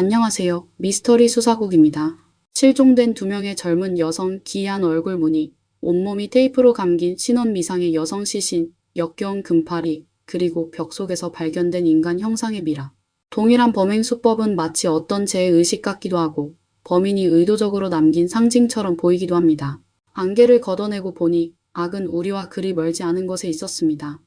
안녕하세요. 미스터리 수사국입니다. 실종된 2명의 젊은 여성 기이한 얼굴 무늬, 온몸이 테이프로 감긴 신원 미상의 여성 시신, 역겨운 금파리, 그리고 벽 속에서 발견된 인간 형상의 미라. 동일한 범행 수법은 마치 어떤 재해의식 같기도 하고 범인이 의도적으로 남긴 상징처럼 보이기도 합니다. 안개를 걷어내고 보니 악은 우리와 그리 멀지 않은 곳에 있었습니다.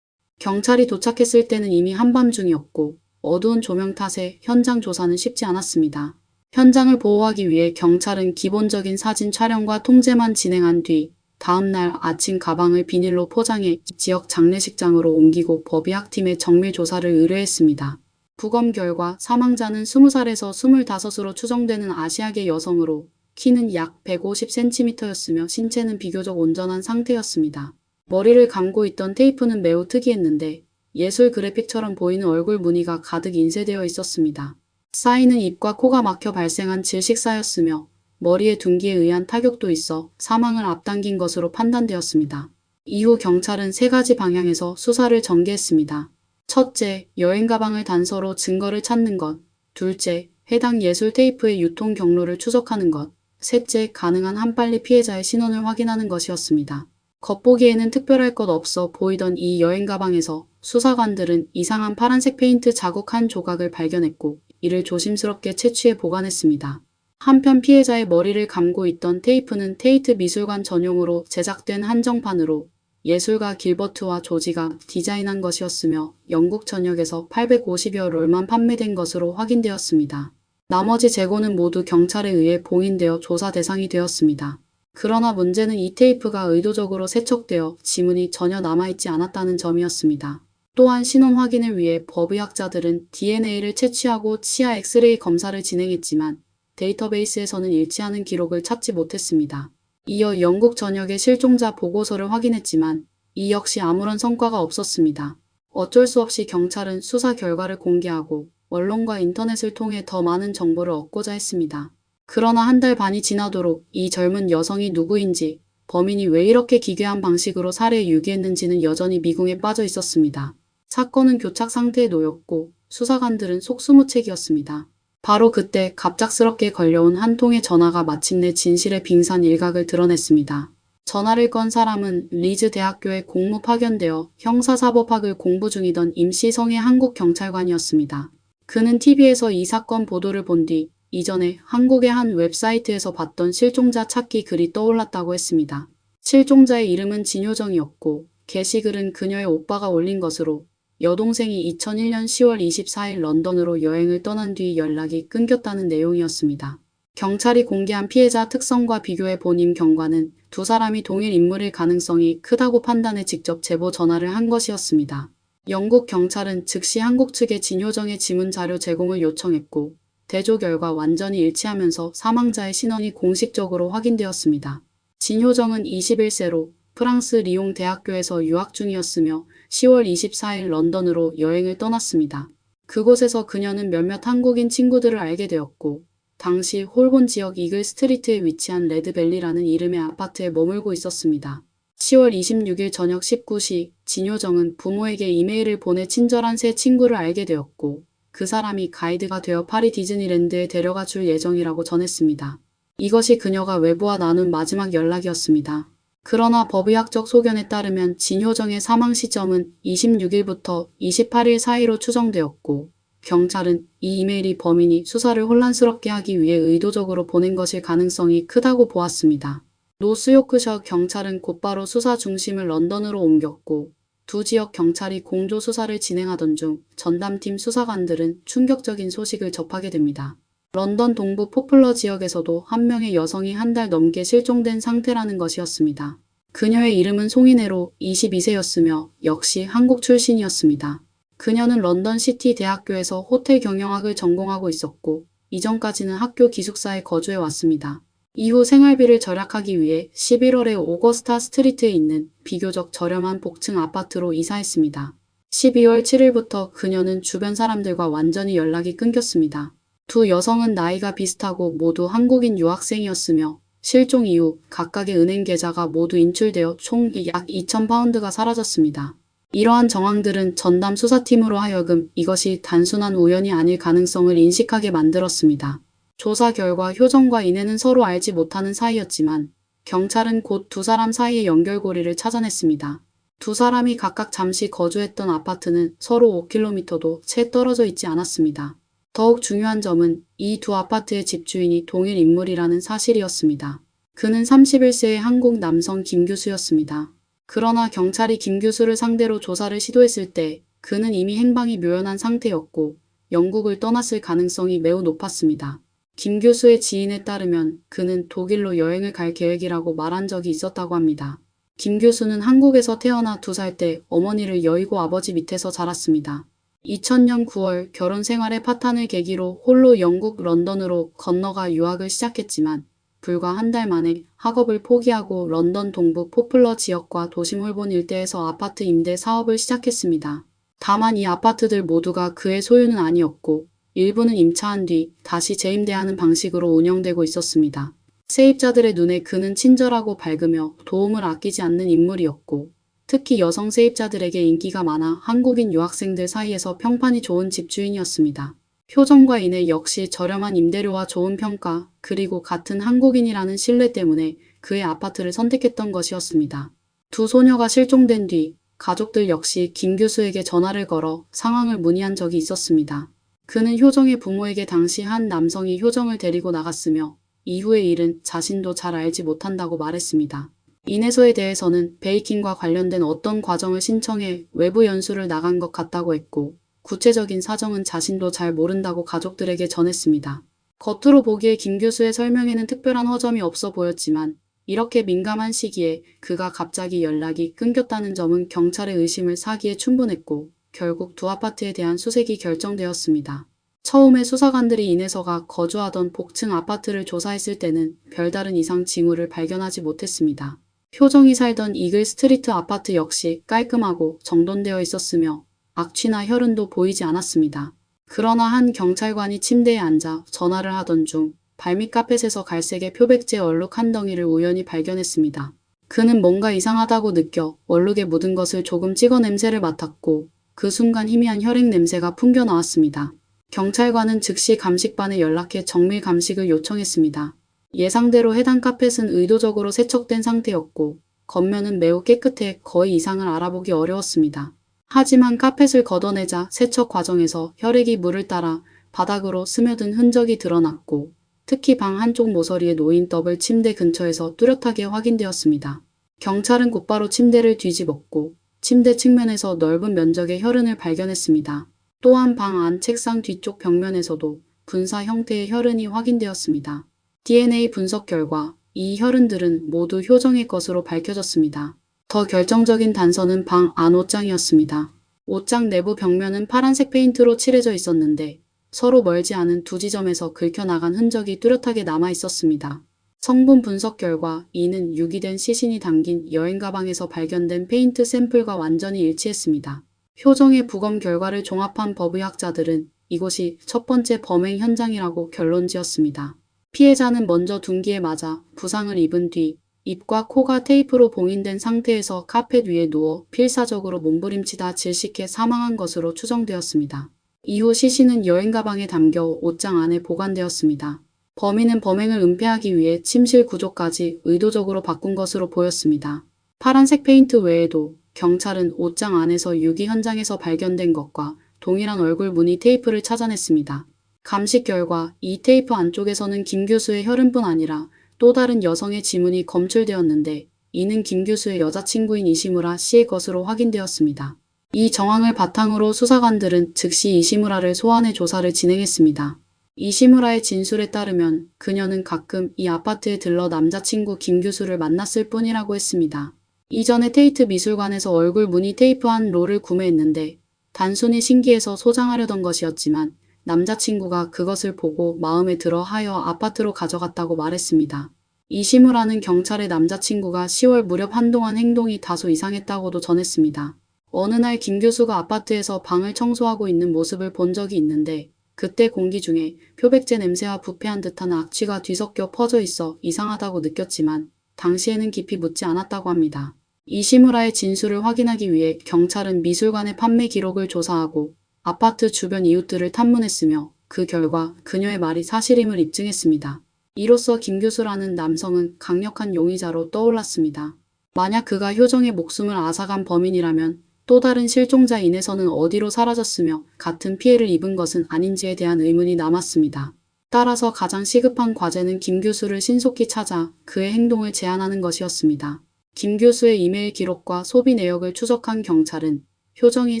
경찰이 도착했을 때는 이미 한밤중이었고 어두운 조명 탓에 현장 조사는 쉽지 않았습니다. 현장을 보호하기 위해 경찰은 기본적인 사진 촬영과 통제만 진행한 뒤 다음날 아침 가방을 비닐로 포장해 지역 장례식장으로 옮기고 법의학팀에 정밀 조사를 의뢰했습니다. 부검 결과 사망자는 20살에서 25으로 추정되는 아시아계 여성으로 키는 약 150cm였으며 신체는 비교적 온전한 상태였습니다. 머리를 감고 있던 테이프는 매우 특이했는데 예술 그래픽처럼 보이는 얼굴 무늬가 가득 인쇄되어 있었습니다. 사인은 입과 코가 막혀 발생한 질식사였으며 머리에 둔기에 의한 타격도 있어 사망을 앞당긴 것으로 판단되었습니다. 이후 경찰은 3가지 방향에서 수사를 전개했습니다. 첫째, 여행 가방을 단서로 증거를 찾는 것. 둘째, 해당 예술 테이프의 유통 경로를 추적하는 것. 셋째, 가능한 한 빨리 피해자의 신원을 확인하는 것이었습니다. 겉보기에는 특별할 것 없어 보이던 이 여행 가방에서 수사관들은 이상한 파란색 페인트 자국 한 조각을 발견했고 이를 조심스럽게 채취해 보관했습니다. 한편 피해자의 머리를 감고 있던 테이프는 테이트 미술관 전용으로 제작된 한정판으로 예술가 길버트와 조지가 디자인한 것이었으며 영국 전역에서 850여 롤만 판매된 것으로 확인되었습니다. 나머지 재고는 모두 경찰에 의해 봉인되어 조사 대상이 되었습니다. 그러나 문제는 이 테이프가 의도적으로 세척되어 지문이 전혀 남아있지 않았다는 점이었습니다. 또한 신원 확인을 위해 법의학자들은 DNA를 채취하고 치아 엑스레이 검사를 진행했지만 데이터베이스에서는 일치하는 기록을 찾지 못했습니다. 이어 영국 전역의 실종자 보고서를 확인했지만 이 역시 아무런 성과가 없었습니다. 어쩔 수 없이 경찰은 수사 결과를 공개하고 언론과 인터넷을 통해 더 많은 정보를 얻고자 했습니다. 그러나 1달 반이 지나도록 이 젊은 여성이 누구인지, 범인이 왜 이렇게 기괴한 방식으로 살해에 유기했는지는 여전히 미궁에 빠져 있었습니다. 사건은 교착 상태에 놓였고 수사관들은 속수무책이었습니다. 바로 그때 갑작스럽게 걸려온 한 통의 전화가 마침내 진실의 빙산 일각을 드러냈습니다. 전화를 건 사람은 리즈 대학교에 공무 파견되어 형사사법학을 공부 중이던 임시성의 한국 경찰관이었습니다. 그는 TV에서 이 사건 보도를 본 뒤 이전에 한국의 한 웹사이트에서 봤던 실종자 찾기 글이 떠올랐다고 했습니다. 실종자의 이름은 진효정이었고 게시글은 그녀의 오빠가 올린 것으로 여동생이 2001년 10월 24일 런던으로 여행을 떠난 뒤 연락이 끊겼다는 내용이었습니다. 경찰이 공개한 피해자 특성과 비교해 본 임 경관은 2사람이 동일 인물일 가능성이 크다고 판단해 직접 제보 전화를 한 것이었습니다. 영국 경찰은 즉시 한국 측에 진효정의 지문 자료 제공을 요청했고 대조 결과 완전히 일치하면서 사망자의 신원이 공식적으로 확인되었습니다. 진효정은 21세로 프랑스 리옹 대학교에서 유학 중이었으며 10월 24일 런던으로 여행을 떠났습니다. 그곳에서 그녀는 몇몇 한국인 친구들을 알게 되었고 당시 홀본 지역 이글 스트리트에 위치한 레드밸리라는 이름의 아파트에 머물고 있었습니다. 10월 26일 저녁 19시 진효정은 부모에게 이메일을 보내 친절한 새 친구를 알게 되었고 그 사람이 가이드가 되어 파리 디즈니랜드에 데려가 줄 예정이라고 전했습니다. 이것이 그녀가 외부와 나눈 마지막 연락이었습니다. 그러나 법의학적 소견에 따르면 진효정의 사망 시점은 26일부터 28일 사이로 추정되었고 경찰은 이 이메일이 범인이 수사를 혼란스럽게 하기 위해 의도적으로 보낸 것일 가능성이 크다고 보았습니다. 노스요크셔 경찰은 곧바로 수사 중심을 런던으로 옮겼고 두 지역 경찰이 공조 수사를 진행하던 중 전담팀 수사관들은 충격적인 소식을 접하게 됩니다. 런던 동부 포플러 지역에서도 한 명의 여성이 1달 넘게 실종된 상태라는 것이었습니다. 그녀의 이름은 송인혜로 22세였으며 역시 한국 출신이었습니다. 그녀는 런던 시티 대학교에서 호텔 경영학을 전공하고 있었고 이전까지는 학교 기숙사에 거주해 왔습니다. 이후 생활비를 절약하기 위해 11월에 오거스타 스트리트에 있는 비교적 저렴한 복층 아파트로 이사했습니다. 12월 7일부터 그녀는 주변 사람들과 완전히 연락이 끊겼습니다. 두 여성은 나이가 비슷하고 모두 한국인 유학생이었으며 실종 이후 각각의 은행 계좌가 모두 인출되어 총 약 2,000파운드가 사라졌습니다. 이러한 정황들은 전담 수사팀으로 하여금 이것이 단순한 우연이 아닐 가능성을 인식하게 만들었습니다. 조사 결과 효정과 이내는 서로 알지 못하는 사이였지만 경찰은 곧 두 사람 사이의 연결고리를 찾아냈습니다. 두 사람이 각각 잠시 거주했던 아파트는 서로 5km도 채 떨어져 있지 않았습니다. 더욱 중요한 점은 이 두 아파트의 집주인이 동일 인물이라는 사실이었습니다. 그는 31세의 한국 남성 김 교수였습니다. 그러나 경찰이 김 교수를 상대로 조사를 시도했을 때 그는 이미 행방이 묘연한 상태였고 영국을 떠났을 가능성이 매우 높았습니다. 김 교수의 지인에 따르면 그는 독일로 여행을 갈 계획이라고 말한 적이 있었다고 합니다. 김 교수는 한국에서 태어나 2살 때 어머니를 여의고 아버지 밑에서 자랐습니다. 2000년 9월 결혼 생활의 파탄을 계기로 홀로 영국 런던으로 건너가 유학을 시작했지만 불과 한 달 만에 학업을 포기하고 런던 동부 포플러 지역과 도심 홀본 일대에서 아파트 임대 사업을 시작했습니다. 다만 이 아파트들 모두가 그의 소유는 아니었고 일부는 임차한 뒤 다시 재임대하는 방식으로 운영되고 있었습니다. 세입자들의 눈에 그는 친절하고 밝으며 도움을 아끼지 않는 인물이었고 특히 여성 세입자들에게 인기가 많아 한국인 유학생들 사이에서 평판이 좋은 집주인이었습니다. 효정과 이내 역시 저렴한 임대료와 좋은 평가 그리고 같은 한국인이라는 신뢰 때문에 그의 아파트를 선택했던 것이었습니다. 두 소녀가 실종된 뒤 가족들 역시 김 교수에게 전화를 걸어 상황을 문의한 적이 있었습니다. 그는 효정의 부모에게 당시 한 남성이 효정을 데리고 나갔으며 이후의 일은 자신도 잘 알지 못한다고 말했습니다. 인해서에 대해서는 베이킹과 관련된 어떤 과정을 신청해 외부 연수를 나간 것 같다고 했고 구체적인 사정은 자신도 잘 모른다고 가족들에게 전했습니다. 겉으로 보기에 김 교수의 설명에는 특별한 허점이 없어 보였지만 이렇게 민감한 시기에 그가 갑자기 연락이 끊겼다는 점은 경찰의 의심을 사기에 충분했고 결국 두 아파트에 대한 수색이 결정되었습니다. 처음에 수사관들이 인해서가 거주하던 복층 아파트를 조사했을 때는 별다른 이상 징후를 발견하지 못했습니다. 효정이 살던 이글 스트리트 아파트 역시 깔끔하고 정돈되어 있었으며 악취나 혈흔도 보이지 않았습니다. 그러나 한 경찰관이 침대에 앉아 전화를 하던 중 발밑 카펫에서 갈색의 표백제 얼룩 한 덩이를 우연히 발견했습니다. 그는 뭔가 이상하다고 느껴 얼룩에 묻은 것을 조금 찍어 냄새를 맡았고 그 순간 희미한 혈액 냄새가 풍겨 나왔습니다. 경찰관은 즉시 감식반에 연락해 정밀 감식을 요청했습니다. 예상대로 해당 카펫은 의도적으로 세척된 상태였고 겉면은 매우 깨끗해 거의 이상을 알아보기 어려웠습니다. 하지만 카펫을 걷어내자 세척 과정에서 혈액이 물을 따라 바닥으로 스며든 흔적이 드러났고 특히 방 한쪽 모서리에 놓인 더블 침대 근처에서 뚜렷하게 확인되었습니다. 경찰은 곧바로 침대를 뒤집었고 침대 측면에서 넓은 면적의 혈흔을 발견했습니다. 또한 방 안 책상 뒤쪽 벽면에서도 분사 형태의 혈흔이 확인되었습니다. DNA 분석 결과 이 혈흔들은 모두 효정의 것으로 밝혀졌습니다. 더 결정적인 단서는 방 안 옷장이었습니다. 옷장 내부 벽면은 파란색 페인트로 칠해져 있었는데 서로 멀지 않은 두 지점에서 긁혀나간 흔적이 뚜렷하게 남아 있었습니다. 성분 분석 결과 이는 유기된 시신이 담긴 여행 가방에서 발견된 페인트 샘플과 완전히 일치했습니다. 효정의 부검 결과를 종합한 법의학자들은 이곳이 첫 번째 범행 현장이라고 결론지었습니다. 피해자는 먼저 둔기에 맞아 부상을 입은 뒤 입과 코가 테이프로 봉인된 상태에서 카펫 위에 누워 필사적으로 몸부림치다 질식해 사망한 것으로 추정되었습니다. 이후 시신은 여행 가방에 담겨 옷장 안에 보관되었습니다. 범인은 범행을 은폐하기 위해 침실 구조까지 의도적으로 바꾼 것으로 보였습니다. 파란색 페인트 외에도 경찰은 옷장 안에서 유기 현장에서 발견된 것과 동일한 얼굴 무늬 테이프를 찾아냈습니다. 감식 결과 이 테이프 안쪽에서는 김 교수의 혈흔뿐 아니라 또 다른 여성의 지문이 검출되었는데 이는 김 교수의 여자친구인 이시무라 씨의 것으로 확인되었습니다. 이 정황을 바탕으로 수사관들은 즉시 이시무라를 소환해 조사를 진행했습니다. 이시무라의 진술에 따르면 그녀는 가끔 이 아파트에 들러 남자친구 김 교수를 만났을 뿐이라고 했습니다. 이전에 테이트 미술관에서 얼굴 무늬 테이프 한 롤을 구매했는데 단순히 신기해서 소장하려던 것이었지만 남자친구가 그것을 보고 마음에 들어 하여 아파트로 가져갔다고 말했습니다. 이시무라는 경찰의 남자친구가 10월 무렵 한동안 행동이 다소 이상했다고도 전했습니다. 어느 날 김 교수가 아파트에서 방을 청소하고 있는 모습을 본 적이 있는데 그때 공기 중에 표백제 냄새와 부패한 듯한 악취가 뒤섞여 퍼져 있어 이상하다고 느꼈지만 당시에는 깊이 묻지 않았다고 합니다. 이시무라의 진술을 확인하기 위해 경찰은 미술관의 판매 기록을 조사하고 아파트 주변 이웃들을 탐문했으며 그 결과 그녀의 말이 사실임을 입증했습니다. 이로써 김 교수라는 남성은 강력한 용의자로 떠올랐습니다. 만약 그가 효정의 목숨을 앗아간 범인이라면 또 다른 실종자 인에서는 어디로 사라졌으며 같은 피해를 입은 것은 아닌지에 대한 의문이 남았습니다. 따라서 가장 시급한 과제는 김 교수를 신속히 찾아 그의 행동을 제한하는 것이었습니다. 김 교수의 이메일 기록과 소비 내역을 추적한 경찰은 효정이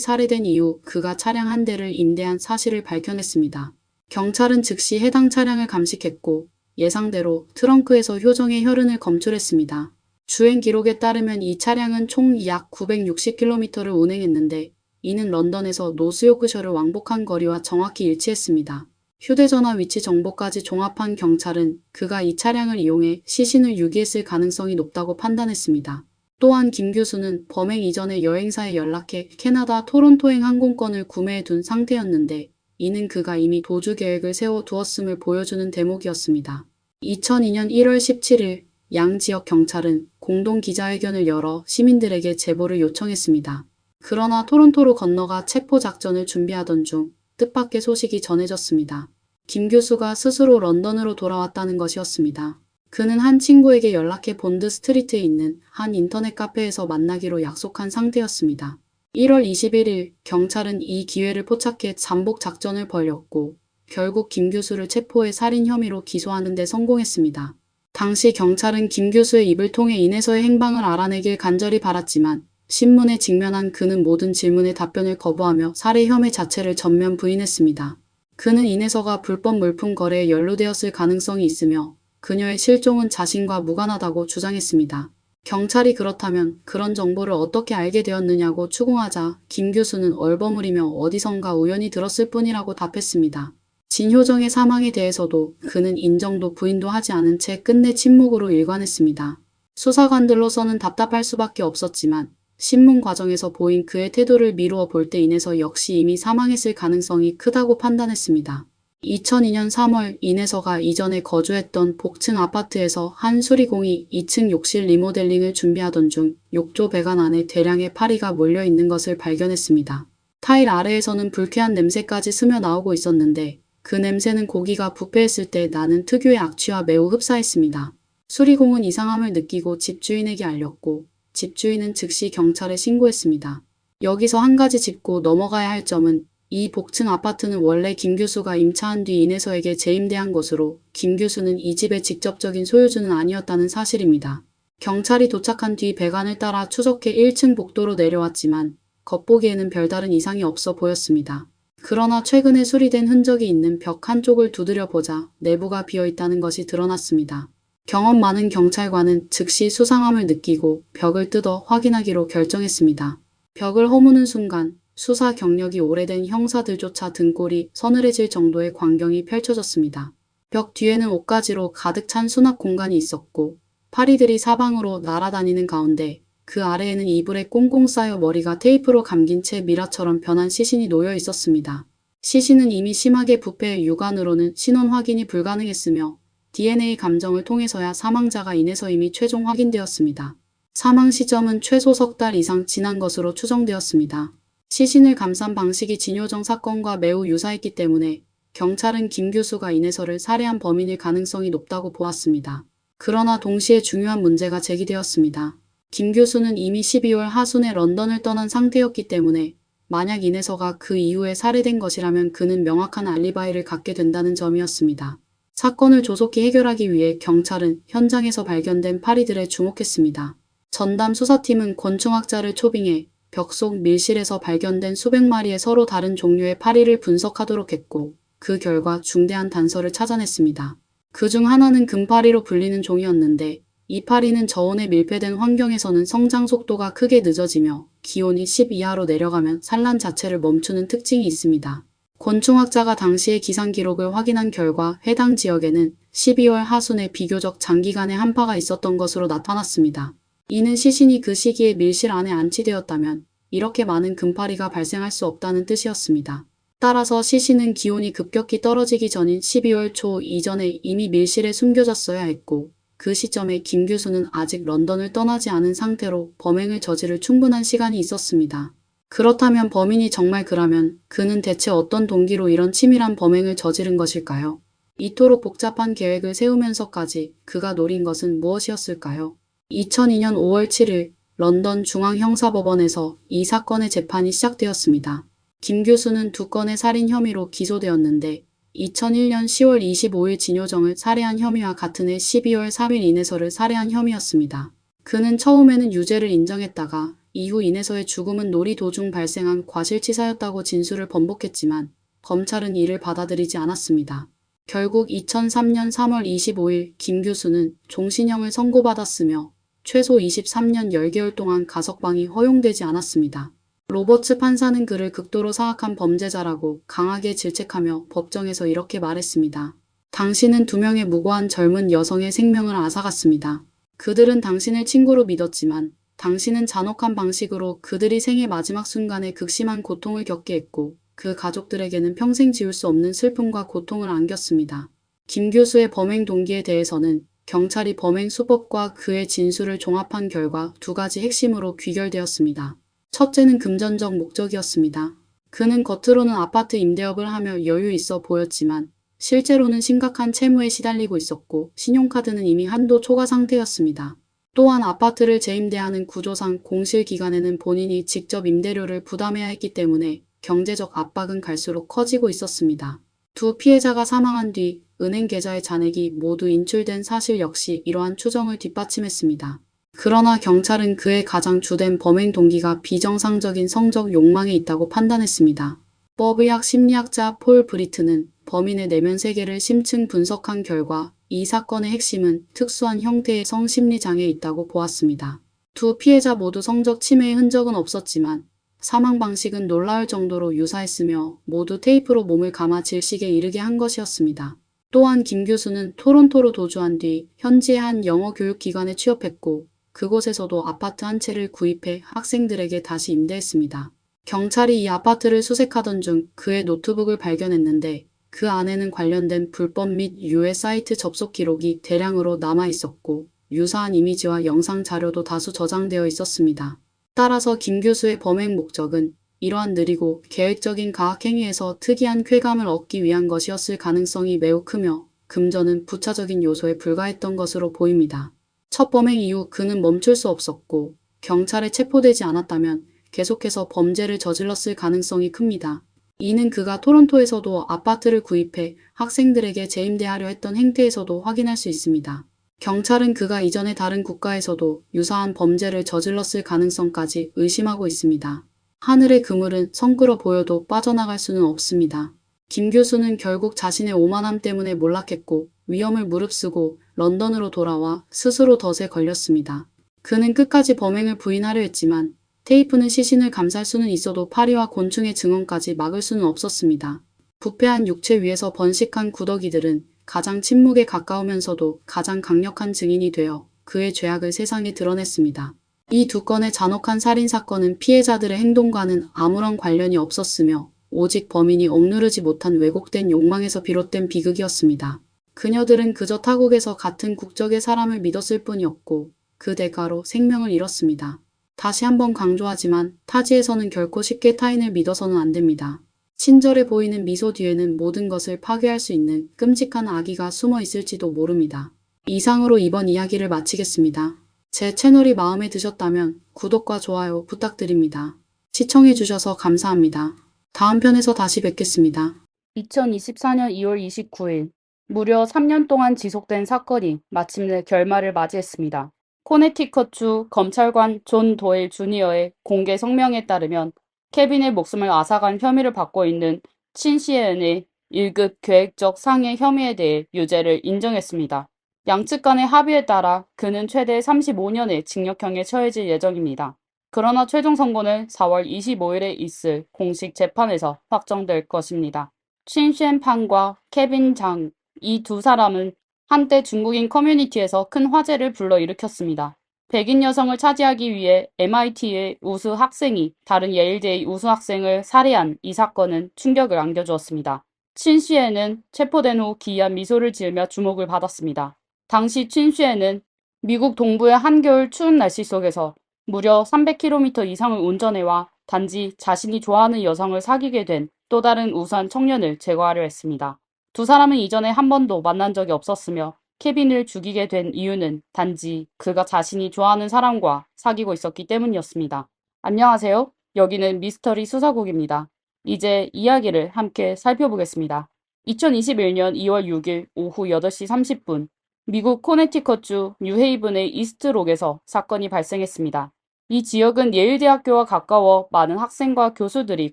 살해된 이후 그가 차량 한 대를 임대한 사실을 밝혀냈습니다. 경찰은 즉시 해당 차량을 감식했고 예상대로 트렁크에서 효정의 혈흔을 검출했습니다. 주행 기록에 따르면 이 차량은 총 약 960km를 운행했는데 이는 런던에서 노스요크셔를 왕복한 거리와 정확히 일치했습니다. 휴대전화 위치 정보까지 종합한 경찰은 그가 이 차량을 이용해 시신을 유기했을 가능성이 높다고 판단했습니다. 또한 김 교수는 범행 이전에 여행사에 연락해 캐나다 토론토행 항공권을 구매해 둔 상태였는데 이는 그가 이미 도주 계획을 세워 두었음을 보여주는 대목이었습니다. 2002년 1월 17일 양 지역 경찰은 공동 기자회견을 열어 시민들에게 제보를 요청했습니다. 그러나 토론토로 건너가 체포 작전을 준비하던 중 뜻밖의 소식이 전해졌습니다. 김 교수가 스스로 런던으로 돌아왔다는 것이었습니다. 그는 한 친구에게 연락해 본드 스트리트에 있는 한 인터넷 카페에서 만나기로 약속한 상태였습니다. 1월 21일 경찰은 이 기회를 포착해 잠복 작전을 벌였고 결국 김 교수를 체포해 살인 혐의로 기소하는 데 성공했습니다. 당시 경찰은 김 교수의 입을 통해 인에서의 행방을 알아내길 간절히 바랐지만 신문에 직면한 그는 모든 질문에 답변을 거부하며 살해 혐의 자체를 전면 부인했습니다. 그는 인에서가 불법 물품 거래에 연루되었을 가능성이 있으며 그녀의 실종은 자신과 무관하다고 주장했습니다. 경찰이 그렇다면 그런 정보를 어떻게 알게 되었느냐고 추궁하자 김 교수는 얼버무리며 어디선가 우연히 들었을 뿐이라고 답했습니다. 진효정의 사망에 대해서도 그는 인정도 부인도 하지 않은 채 끝내 침묵으로 일관했습니다. 수사관들로서는 답답할 수밖에 없었지만 신문 과정에서 보인 그의 태도를 미루어 볼 때 인에서 역시 이미 사망했을 가능성이 크다고 판단했습니다. 2002년 3월 인에서가 이전에 거주했던 복층 아파트에서 한 수리공이 2층 욕실 리모델링을 준비하던 중 욕조 배관 안에 대량의 파리가 몰려 있는 것을 발견했습니다. 타일 아래에서는 불쾌한 냄새까지 스며 나오고 있었는데 그 냄새는 고기가 부패했을 때 나는 특유의 악취와 매우 흡사했습니다. 수리공은 이상함을 느끼고 집주인에게 알렸고 집주인은 즉시 경찰에 신고했습니다. 여기서 한 가지 짚고 넘어가야 할 점은 이 복층 아파트는 원래 김 교수가 임차한 뒤 인에서에게 재임대한 것으로 김 교수는 이 집의 직접적인 소유주는 아니었다는 사실입니다. 경찰이 도착한 뒤 배관을 따라 추적해 1층 복도로 내려왔지만 겉보기에는 별다른 이상이 없어 보였습니다. 그러나 최근에 수리된 흔적이 있는 벽 한쪽을 두드려 보자 내부가 비어있다는 것이 드러났습니다. 경험 많은 경찰관은 즉시 수상함을 느끼고 벽을 뜯어 확인하기로 결정했습니다. 벽을 허무는 순간 수사 경력이 오래된 형사들조차 등골이 서늘해질 정도의 광경이 펼쳐졌습니다. 벽 뒤에는 옷가지로 가득 찬 수납 공간이 있었고 파리들이 사방으로 날아다니는 가운데 그 아래에는 이불에 꽁꽁 쌓여 머리가 테이프로 감긴 채 미라처럼 변한 시신이 놓여 있었습니다. 시신은 이미 심하게 부패해 육안으로는 신원 확인이 불가능했으며 DNA 감정을 통해서야 사망자가 인해서 이미 최종 확인되었습니다. 사망 시점은 최소 석 달 이상 지난 것으로 추정되었습니다. 시신을 감싼 방식이 진효정 사건과 매우 유사했기 때문에 경찰은 김 교수가 인해서를 살해한 범인일 가능성이 높다고 보았습니다. 그러나 동시에 중요한 문제가 제기되었습니다. 김 교수는 이미 12월 하순에 런던을 떠난 상태였기 때문에 만약 인해서가 그 이후에 살해된 것이라면 그는 명확한 알리바이를 갖게 된다는 점이었습니다. 사건을 조속히 해결하기 위해 경찰은 현장에서 발견된 파리들에 주목했습니다. 전담 수사팀은 곤충학자를 초빙해 벽 속 밀실에서 발견된 수백 마리의 서로 다른 종류의 파리를 분석하도록 했고 그 결과 중대한 단서를 찾아냈습니다. 그중 하나는 금파리로 불리는 종이었는데 이 파리는 저온에 밀폐된 환경에서는 성장 속도가 크게 늦어지며 기온이 10 이하로 내려가면 산란 자체를 멈추는 특징이 있습니다. 곤충학자가 당시의 기상 기록을 확인한 결과 해당 지역에는 12월 하순에 비교적 장기간의 한파가 있었던 것으로 나타났습니다. 이는 시신이 그 시기에 밀실 안에 안치되었다면 이렇게 많은 금파리가 발생할 수 없다는 뜻이었습니다. 따라서 시신은 기온이 급격히 떨어지기 전인 12월 초 이전에 이미 밀실에 숨겨졌어야 했고 그 시점에 김 교수는 아직 런던을 떠나지 않은 상태로 범행을 저지를 충분한 시간이 있었습니다. 그렇다면 범인이 정말 그라면 그는 대체 어떤 동기로 이런 치밀한 범행을 저지른 것일까요? 이토록 복잡한 계획을 세우면서까지 그가 노린 것은 무엇이었을까요? 2002년 5월 7일 런던 중앙형사법원에서 이 사건의 재판이 시작되었습니다. 김 교수는 두 건의 살인 혐의로 기소되었는데 2001년 10월 25일 진효정을 살해한 혐의와 같은 해 12월 3일 인혜서를 살해한 혐의였습니다. 그는 처음에는 유죄를 인정했다가 이후 인혜서의 죽음은 놀이 도중 발생한 과실치사였다고 진술을 번복했지만 검찰은 이를 받아들이지 않았습니다. 결국 2003년 3월 25일 김 교수는 종신형을 선고받았으며 최소 23년 10개월 동안 가석방이 허용되지 않았습니다. 로버츠 판사는 그를 극도로 사악한 범죄자라고 강하게 질책하며 법정에서 이렇게 말했습니다. 당신은 두 명의 무고한 젊은 여성의 생명을 앗아갔습니다. 그들은 당신을 친구로 믿었지만 당신은 잔혹한 방식으로 그들이 생의 마지막 순간에 극심한 고통을 겪게 했고 그 가족들에게는 평생 지울 수 없는 슬픔과 고통을 안겼습니다. 김 교수의 범행 동기에 대해서는 경찰이 범행 수법과 그의 진술을 종합한 결과 두 가지 핵심으로 귀결되었습니다. 첫째는 금전적 목적이었습니다. 그는 겉으로는 아파트 임대업을 하며 여유 있어 보였지만 실제로는 심각한 채무에 시달리고 있었고 신용카드는 이미 한도 초과 상태였습니다. 또한 아파트를 재임대하는 구조상 공실 기간에는 본인이 직접 임대료를 부담해야 했기 때문에 경제적 압박은 갈수록 커지고 있었습니다. 두 피해자가 사망한 뒤 은행 계좌의 잔액이 모두 인출된 사실 역시 이러한 추정을 뒷받침했습니다. 그러나 경찰은 그의 가장 주된 범행 동기가 비정상적인 성적 욕망에 있다고 판단했습니다. 법의학 심리학자 폴 브리트는 범인의 내면 세계를 심층 분석한 결과 이 사건의 핵심은 특수한 형태의 성심리 장애에 있다고 보았습니다. 두 피해자 모두 성적 침해의 흔적은 없었지만 사망 방식은 놀라울 정도로 유사했으며 모두 테이프로 몸을 감아 질식에 이르게 한 것이었습니다. 또한 김 교수는 토론토로 도주한 뒤 현지의 한 영어 교육기관에 취업했고 그곳에서도 아파트 한 채를 구입해 학생들에게 다시 임대했습니다. 경찰이 이 아파트를 수색하던 중 그의 노트북을 발견했는데 그 안에는 관련된 불법 및 유해 사이트 접속 기록이 대량으로 남아 있었고 유사한 이미지와 영상 자료도 다수 저장되어 있었습니다. 따라서 김 교수의 범행 목적은 이러한 느리고 계획적인 가학행위에서 특이한 쾌감을 얻기 위한 것이었을 가능성이 매우 크며 금전은 부차적인 요소에 불과했던 것으로 보입니다. 첫 범행 이후 그는 멈출 수 없었고 경찰에 체포되지 않았다면 계속해서 범죄를 저질렀을 가능성이 큽니다. 이는 그가 토론토에서도 아파트를 구입해 학생들에게 재임대하려 했던 행태에서도 확인할 수 있습니다. 경찰은 그가 이전에 다른 국가에서도 유사한 범죄를 저질렀을 가능성까지 의심하고 있습니다. 하늘의 그물은 성끄러 보여도 빠져나갈 수는 없습니다. 김 교수는 결국 자신의 오만함 때문에 몰락했고 위험을 무릅쓰고 런던으로 돌아와 스스로 덫에 걸렸습니다. 그는 끝까지 범행을 부인하려 했지만 테이프는 시신을 감쌀 수는 있어도 파리와 곤충의 증언까지 막을 수는 없었습니다. 부패한 육체 위에서 번식한 구더기들은 가장 침묵에 가까우면서도 가장 강력한 증인이 되어 그의 죄악을 세상에 드러냈습니다. 이 두 건의 잔혹한 살인사건은 피해자들의 행동과는 아무런 관련이 없었으며 오직 범인이 억누르지 못한 왜곡된 욕망에서 비롯된 비극이었습니다. 그녀들은 그저 타국에서 같은 국적의 사람을 믿었을 뿐이었고 그 대가로 생명을 잃었습니다. 다시 한번 강조하지만 타지에서는 결코 쉽게 타인을 믿어서는 안 됩니다. 친절해 보이는 미소 뒤에는 모든 것을 파괴할 수 있는 끔찍한 악의가 숨어 있을지도 모릅니다. 이상으로 이번 이야기를 마치겠습니다. 제 채널이 마음에 드셨다면 구독과 좋아요 부탁드립니다. 시청해주셔서 감사합니다. 다음 편에서 다시 뵙겠습니다. 2024년 2월 29일 무려 3년 동안 지속된 사건이 마침내 결말을 맞이했습니다. 코네티컷주 검찰관 존 도일 주니어의 공개 성명에 따르면 케빈의 목숨을 앗아간 혐의를 받고 있는 친 씨의 1급 계획적 상해 혐의에 대해 유죄를 인정했습니다. 양측 간의 합의에 따라 그는 최대 35년의 징역형에 처해질 예정입니다. 그러나 최종 선고는 4월 25일에 있을 공식 재판에서 확정될 것입니다. 춘쉔판과 케빈 장, 이 두 사람은 한때 중국인 커뮤니티에서 큰 화제를 불러일으켰습니다. 백인 여성을 차지하기 위해 MIT의 우수 학생이 다른 예일대의 우수 학생을 살해한 이 사건은 충격을 안겨주었습니다. 친 씨에는 체포된 후 기이한 미소를 지으며 주목을 받았습니다. 당시 친 씨에는 미국 동부의 한겨울 추운 날씨 속에서 무려 300km 이상을 운전해와 단지 자신이 좋아하는 여성을 사귀게 된 또 다른 우수한 청년을 제거하려 했습니다. 두 사람은 이전에 한 번도 만난 적이 없었으며 케빈을 죽이게 된 이유는 단지 그가 자신이 좋아하는 사람과 사귀고 있었기 때문이었습니다. 안녕하세요. 여기는 미스터리 수사국입니다. 이제 이야기를 함께 살펴보겠습니다. 2021년 2월 6일 오후 8시 30분 미국 코네티컷주 뉴헤이븐의 이스트록에서 사건이 발생했습니다. 이 지역은 예일대학교와 가까워 많은 학생과 교수들이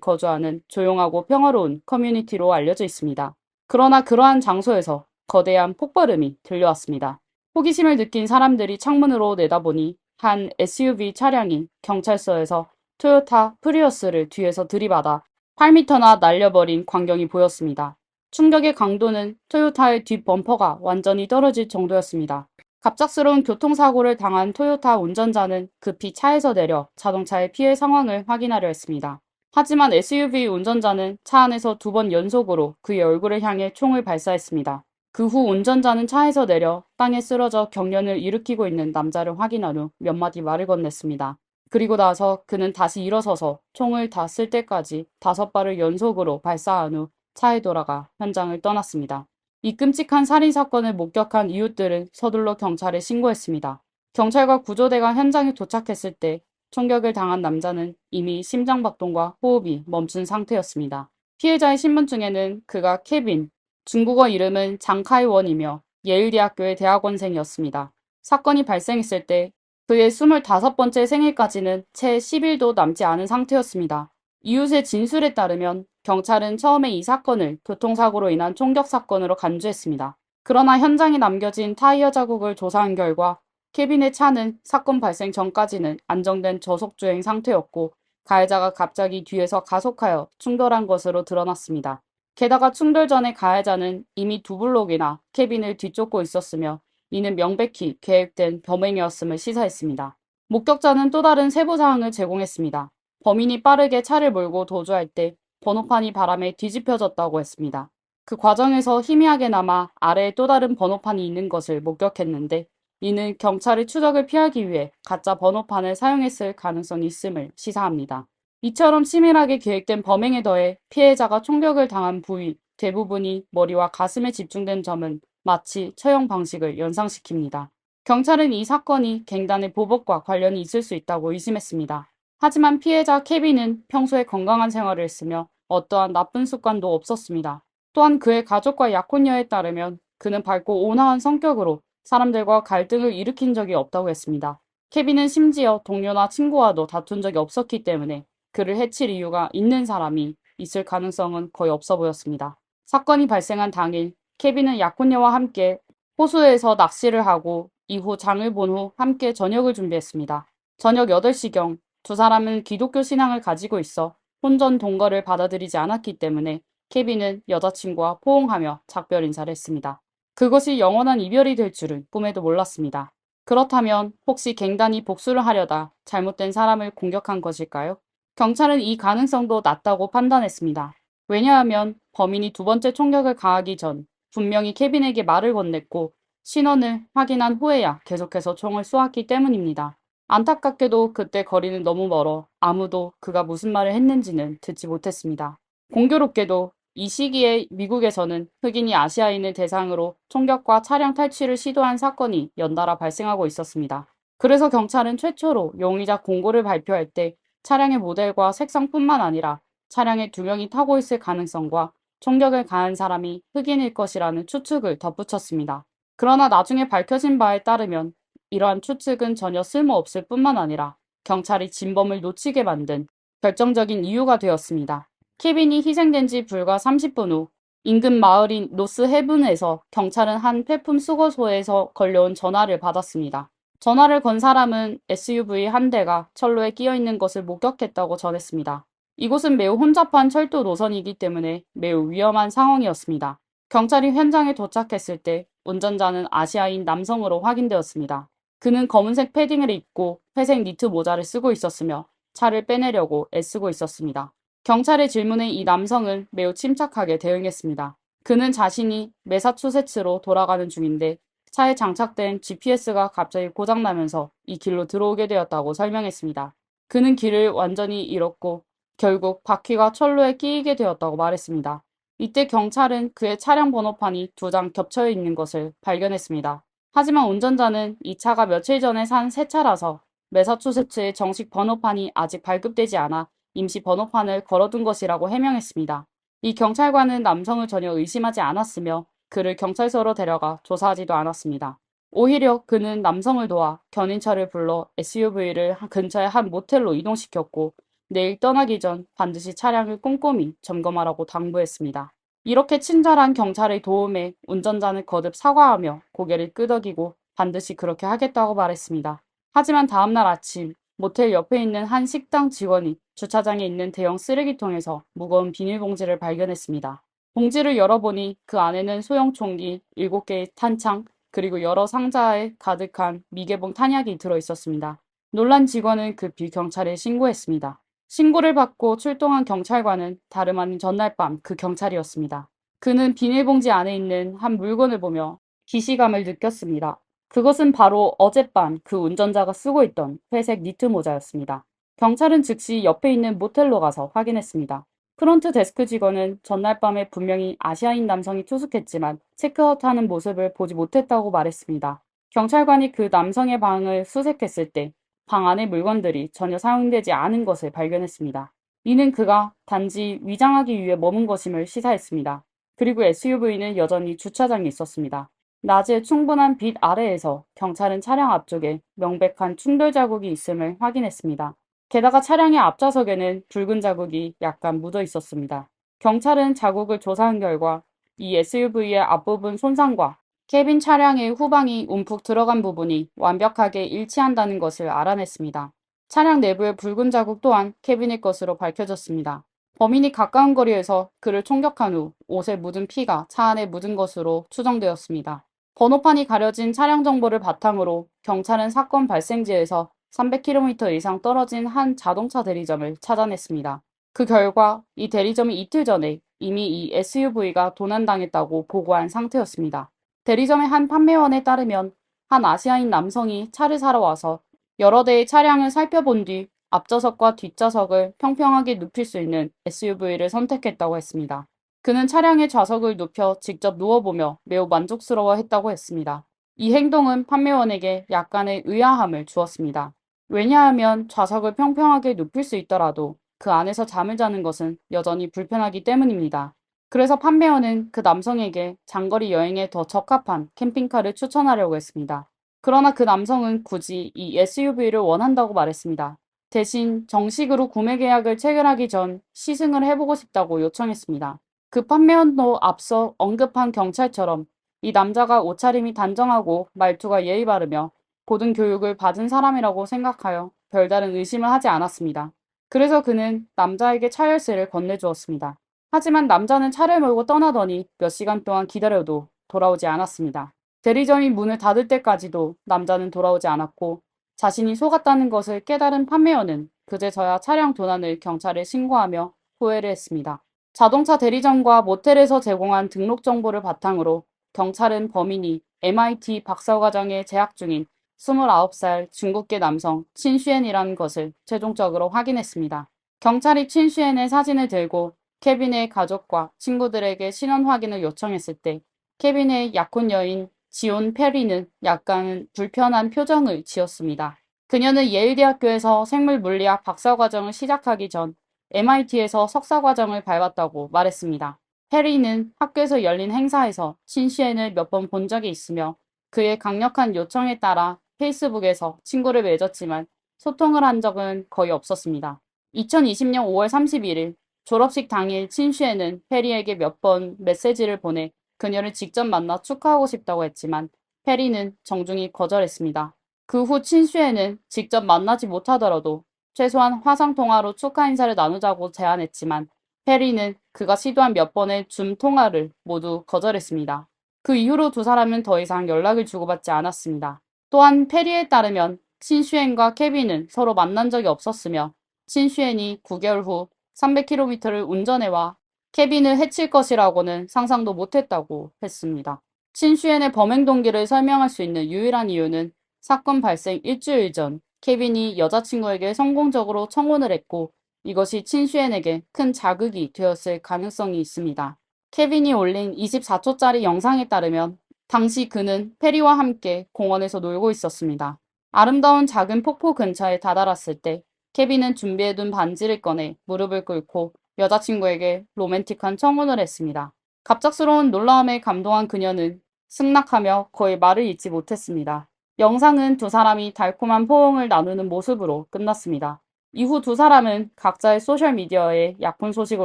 거주하는 조용하고 평화로운 커뮤니티로 알려져 있습니다. 그러나 그러한 장소에서 거대한 폭발음이 들려왔습니다. 호기심을 느낀 사람들이 창문으로 내다보니 한 SUV 차량이 경찰서에서 토요타 프리우스를 뒤에서 들이받아 8m나 날려버린 광경이 보였습니다. 충격의 강도는 토요타의 뒷 범퍼가 완전히 떨어질 정도였습니다. 갑작스러운 교통사고를 당한 토요타 운전자는 급히 차에서 내려 자동차의 피해 상황을 확인하려 했습니다. 하지만 SUV 운전자는 차 안에서 2번 연속으로 그의 얼굴을 향해 총을 발사했습니다. 그 후 운전자는 차에서 내려 땅에 쓰러져 경련을 일으키고 있는 남자를 확인한 후 몇 마디 말을 건넸습니다. 그리고 나서 그는 다시 일어서서 총을 다 쓸 때까지 5발을 연속으로 발사한 후 차에 돌아가 현장을 떠났습니다. 이 끔찍한 살인사건을 목격한 이웃들은 서둘러 경찰에 신고했습니다. 경찰과 구조대가 현장에 도착했을 때 총격을 당한 남자는 이미 심장박동과 호흡이 멈춘 상태였습니다. 피해자의 신분증에는 그가 케빈, 중국어 이름은 장카이원이며 예일대학교의 대학원생이었습니다. 사건이 발생했을 때 그의 25번째 생일까지는 채 10일도 남지 않은 상태였습니다. 이웃의 진술에 따르면 경찰은 처음에 이 사건을 교통사고로 인한 총격 사건으로 간주했습니다. 그러나 현장에 남겨진 타이어 자국을 조사한 결과 케빈의 차는 사건 발생 전까지는 안정된 저속주행 상태였고 가해자가 갑자기 뒤에서 가속하여 충돌한 것으로 드러났습니다. 게다가 충돌 전에 가해자는 이미 2블록이나 케빈을 뒤쫓고 있었으며 이는 명백히 계획된 범행이었음을 시사했습니다. 목격자는 또 다른 세부 사항을 제공했습니다. 범인이 빠르게 차를 몰고 도주할 때 번호판이 바람에 뒤집혀졌다고 했습니다. 그 과정에서 희미하게나마 아래에 또 다른 번호판이 있는 것을 목격했는데 이는 경찰의 추적을 피하기 위해 가짜 번호판을 사용했을 가능성이 있음을 시사합니다. 이처럼 치밀하게 계획된 범행에 더해 피해자가 총격을 당한 부위 대부분이 머리와 가슴에 집중된 점은 마치 처형 방식을 연상시킵니다. 경찰은 이 사건이 갱단의 보복과 관련이 있을 수 있다고 의심했습니다. 하지만 피해자 케빈은 평소에 건강한 생활을 했으며 어떠한 나쁜 습관도 없었습니다. 또한 그의 가족과 약혼녀에 따르면 그는 밝고 온화한 성격으로 사람들과 갈등을 일으킨 적이 없다고 했습니다. 케빈은 심지어 동료나 친구와도 다툰 적이 없었기 때문에 그를 해칠 이유가 있는 사람이 있을 가능성은 거의 없어 보였습니다. 사건이 발생한 당일 케빈은 약혼녀와 함께 호수에서 낚시를 하고 이후 장을 본 후 함께 저녁을 준비했습니다. 저녁 8시경 두 사람은 기독교 신앙을 가지고 있어 혼전 동거를 받아들이지 않았기 때문에 케빈은 여자친구와 포옹하며 작별 인사를 했습니다. 그것이 영원한 이별이 될 줄은 꿈에도 몰랐습니다. 그렇다면 혹시 갱단이 복수를 하려다 잘못된 사람을 공격한 것일까요? 경찰은 이 가능성도 낮다고 판단했습니다. 왜냐하면 범인이 2번째 총격을 가하기 전 분명히 케빈에게 말을 건넸고 신원을 확인한 후에야 계속해서 총을 쏘았기 때문입니다. 안타깝게도 그때 거리는 너무 멀어 아무도 그가 무슨 말을 했는지는 듣지 못했습니다. 공교롭게도 이 시기에 미국에서는 흑인이 아시아인을 대상으로 총격과 차량 탈취를 시도한 사건이 연달아 발생하고 있었습니다. 그래서 경찰은 최초로 용의자 공고를 발표할 때 차량의 모델과 색상뿐만 아니라 차량에 2명이 타고 있을 가능성과 총격을 가한 사람이 흑인일 것이라는 추측을 덧붙였습니다. 그러나 나중에 밝혀진 바에 따르면 이러한 추측은 전혀 쓸모없을 뿐만 아니라 경찰이 진범을 놓치게 만든 결정적인 이유가 되었습니다. 케빈이 희생된 지 불과 30분 후 인근 마을인 노스헤븐에서 경찰은 한 폐품 수거소에서 걸려온 전화를 받았습니다. 전화를 건 사람은 SUV 한 대가 철로에 끼어 있는 것을 목격했다고 전했습니다. 이곳은 매우 혼잡한 철도 노선이기 때문에 매우 위험한 상황이었습니다. 경찰이 현장에 도착했을 때 운전자는 아시아인 남성으로 확인되었습니다. 그는 검은색 패딩을 입고 회색 니트 모자를 쓰고 있었으며 차를 빼내려고 애쓰고 있었습니다. 경찰의 질문에 이 남성은 매우 침착하게 대응했습니다. 그는 자신이 매사추세츠로 돌아가는 중인데 차에 장착된 GPS가 갑자기 고장나면서 이 길로 들어오게 되었다고 설명했습니다. 그는 길을 완전히 잃었고 결국 바퀴가 철로에 끼이게 되었다고 말했습니다. 이때 경찰은 그의 차량 번호판이 2장 겹쳐 있는 것을 발견했습니다. 하지만 운전자는 이 차가 며칠 전에 산 새 차라서 매사추세츠의 정식 번호판이 아직 발급되지 않아 임시 번호판을 걸어둔 것이라고 해명했습니다. 이 경찰관은 남성을 전혀 의심하지 않았으며 그를 경찰서로 데려가 조사하지도 않았습니다. 오히려 그는 남성을 도와 견인차를 불러 SUV를 근처의 한 모텔로 이동시켰고 내일 떠나기 전 반드시 차량을 꼼꼼히 점검하라고 당부했습니다. 이렇게 친절한 경찰의 도움에 운전자는 거듭 사과하며 고개를 끄덕이고 반드시 그렇게 하겠다고 말했습니다. 하지만 다음날 아침 모텔 옆에 있는 한 식당 직원이 주차장에 있는 대형 쓰레기통에서 무거운 비닐봉지를 발견했습니다. 봉지를 열어보니 그 안에는 소형 총기 7개의 탄창 그리고 여러 상자에 가득한 미개봉 탄약이 들어있었습니다. 놀란 직원은 급히 경찰에 신고했습니다. 신고를 받고 출동한 경찰관은 다름 아닌 전날 밤 그 경찰이었습니다. 그는 비닐봉지 안에 있는 한 물건을 보며 기시감을 느꼈습니다. 그것은 바로 어젯밤 그 운전자가 쓰고 있던 회색 니트 모자였습니다. 경찰은 즉시 옆에 있는 모텔로 가서 확인했습니다. 프론트 데스크 직원은 전날 밤에 분명히 아시아인 남성이 투숙했지만 체크아웃하는 모습을 보지 못했다고 말했습니다. 경찰관이 그 남성의 방을 수색했을 때 방 안의 물건들이 전혀 사용되지 않은 것을 발견했습니다. 이는 그가 단지 위장하기 위해 머문 것임을 시사했습니다. 그리고 SUV는 여전히 주차장에 있었습니다. 낮에 충분한 빛 아래에서 경찰은 차량 앞쪽에 명백한 충돌 자국이 있음을 확인했습니다. 게다가 차량의 앞좌석에는 붉은 자국이 약간 묻어 있었습니다. 경찰은 자국을 조사한 결과 이 SUV의 앞부분 손상과 캐빈 차량의 후방이 움푹 들어간 부분이 완벽하게 일치한다는 것을 알아냈습니다. 차량 내부의 붉은 자국 또한 캐빈의 것으로 밝혀졌습니다. 범인이 가까운 거리에서 그를 총격한 후 옷에 묻은 피가 차 안에 묻은 것으로 추정되었습니다. 번호판이 가려진 차량 정보를 바탕으로 경찰은 사건 발생지에서 300km 이상 떨어진 한 자동차 대리점을 찾아냈습니다. 그 결과 이 대리점이 이틀 전에 이미 이 SUV가 도난당했다고 보고한 상태였습니다. 대리점의 한 판매원에 따르면 한 아시아인 남성이 차를 사러 와서 여러 대의 차량을 살펴본 뒤 앞좌석과 뒷좌석을 평평하게 눕힐 수 있는 SUV를 선택했다고 했습니다. 그는 차량의 좌석을 눕혀 직접 누워보며 매우 만족스러워 했다고 했습니다. 이 행동은 판매원에게 약간의 의아함을 주었습니다. 왜냐하면 좌석을 평평하게 눕힐 수 있더라도 그 안에서 잠을 자는 것은 여전히 불편하기 때문입니다. 그래서 판매원은 그 남성에게 장거리 여행에 더 적합한 캠핑카를 추천하려고 했습니다. 그러나 그 남성은 굳이 이 SUV를 원한다고 말했습니다. 대신 정식으로 구매 계약을 체결하기 전 시승을 해보고 싶다고 요청했습니다. 그 판매원도 앞서 언급한 경찰처럼 이 남자가 옷차림이 단정하고 말투가 예의 바르며 고등 교육을 받은 사람이라고 생각하여 별다른 의심을 하지 않았습니다. 그래서 그는 남자에게 차 열쇠를 건네주었습니다. 하지만 남자는 차를 몰고 떠나더니 몇 시간 동안 기다려도 돌아오지 않았습니다. 대리점이 문을 닫을 때까지도 남자는 돌아오지 않았고 자신이 속았다는 것을 깨달은 판매원은 그제서야 차량 도난을 경찰에 신고하며 후회를 했습니다. 자동차 대리점과 모텔에서 제공한 등록 정보를 바탕으로 경찰은 범인이 MIT 박사과정에 재학 중인 29살 중국계 남성 친슈엔이라는 것을 최종적으로 확인했습니다. 경찰이 친슈엔의 사진을 들고 케빈의 가족과 친구들에게 신원 확인을 요청했을 때 케빈의 약혼 여인 지온 페리는 약간 불편한 표정을 지었습니다. 그녀는 예일대학교에서 생물물리학 박사과정을 시작하기 전 MIT에서 석사과정을 밟았다고 말했습니다. 페리는 학교에서 열린 행사에서 신시엔을 몇 번 본 적이 있으며 그의 강력한 요청에 따라 페이스북에서 친구를 맺었지만 소통을 한 적은 거의 없었습니다. 2020년 5월 31일 졸업식 당일 친슈엔은 페리에게 몇 번 메시지를 보내 그녀를 직접 만나 축하하고 싶다고 했지만 페리는 정중히 거절했습니다. 그 후 친슈엔은 직접 만나지 못하더라도 최소한 화상통화로 축하 인사를 나누자고 제안했지만 페리는 그가 시도한 몇 번의 줌 통화를 모두 거절했습니다. 그 이후로 두 사람은 더 이상 연락을 주고받지 않았습니다. 또한 페리에 따르면 친슈엔과 케빈은 서로 만난 적이 없었으며 친슈엔이 9개월 후 300km를 운전해와 케빈을 해칠 것이라고는 상상도 못했다고 했습니다. 친슈엔의 범행 동기를 설명할 수 있는 유일한 이유는 사건 발생 일주일 전 케빈이 여자친구에게 성공적으로 청혼을 했고 이것이 친슈엔에게 큰 자극이 되었을 가능성이 있습니다. 케빈이 올린 24초짜리 영상에 따르면 당시 그는 페리와 함께 공원에서 놀고 있었습니다. 아름다운 작은 폭포 근처에 다다랐을 때 케빈은 준비해둔 반지를 꺼내 무릎을 꿇고 여자친구에게 로맨틱한 청혼을 했습니다. 갑작스러운 놀라움에 감동한 그녀는 승낙하며 거의 말을 잇지 못했습니다. 영상은 두 사람이 달콤한 포옹을 나누는 모습으로 끝났습니다. 이후 두 사람은 각자의 소셜미디어에 약혼 소식을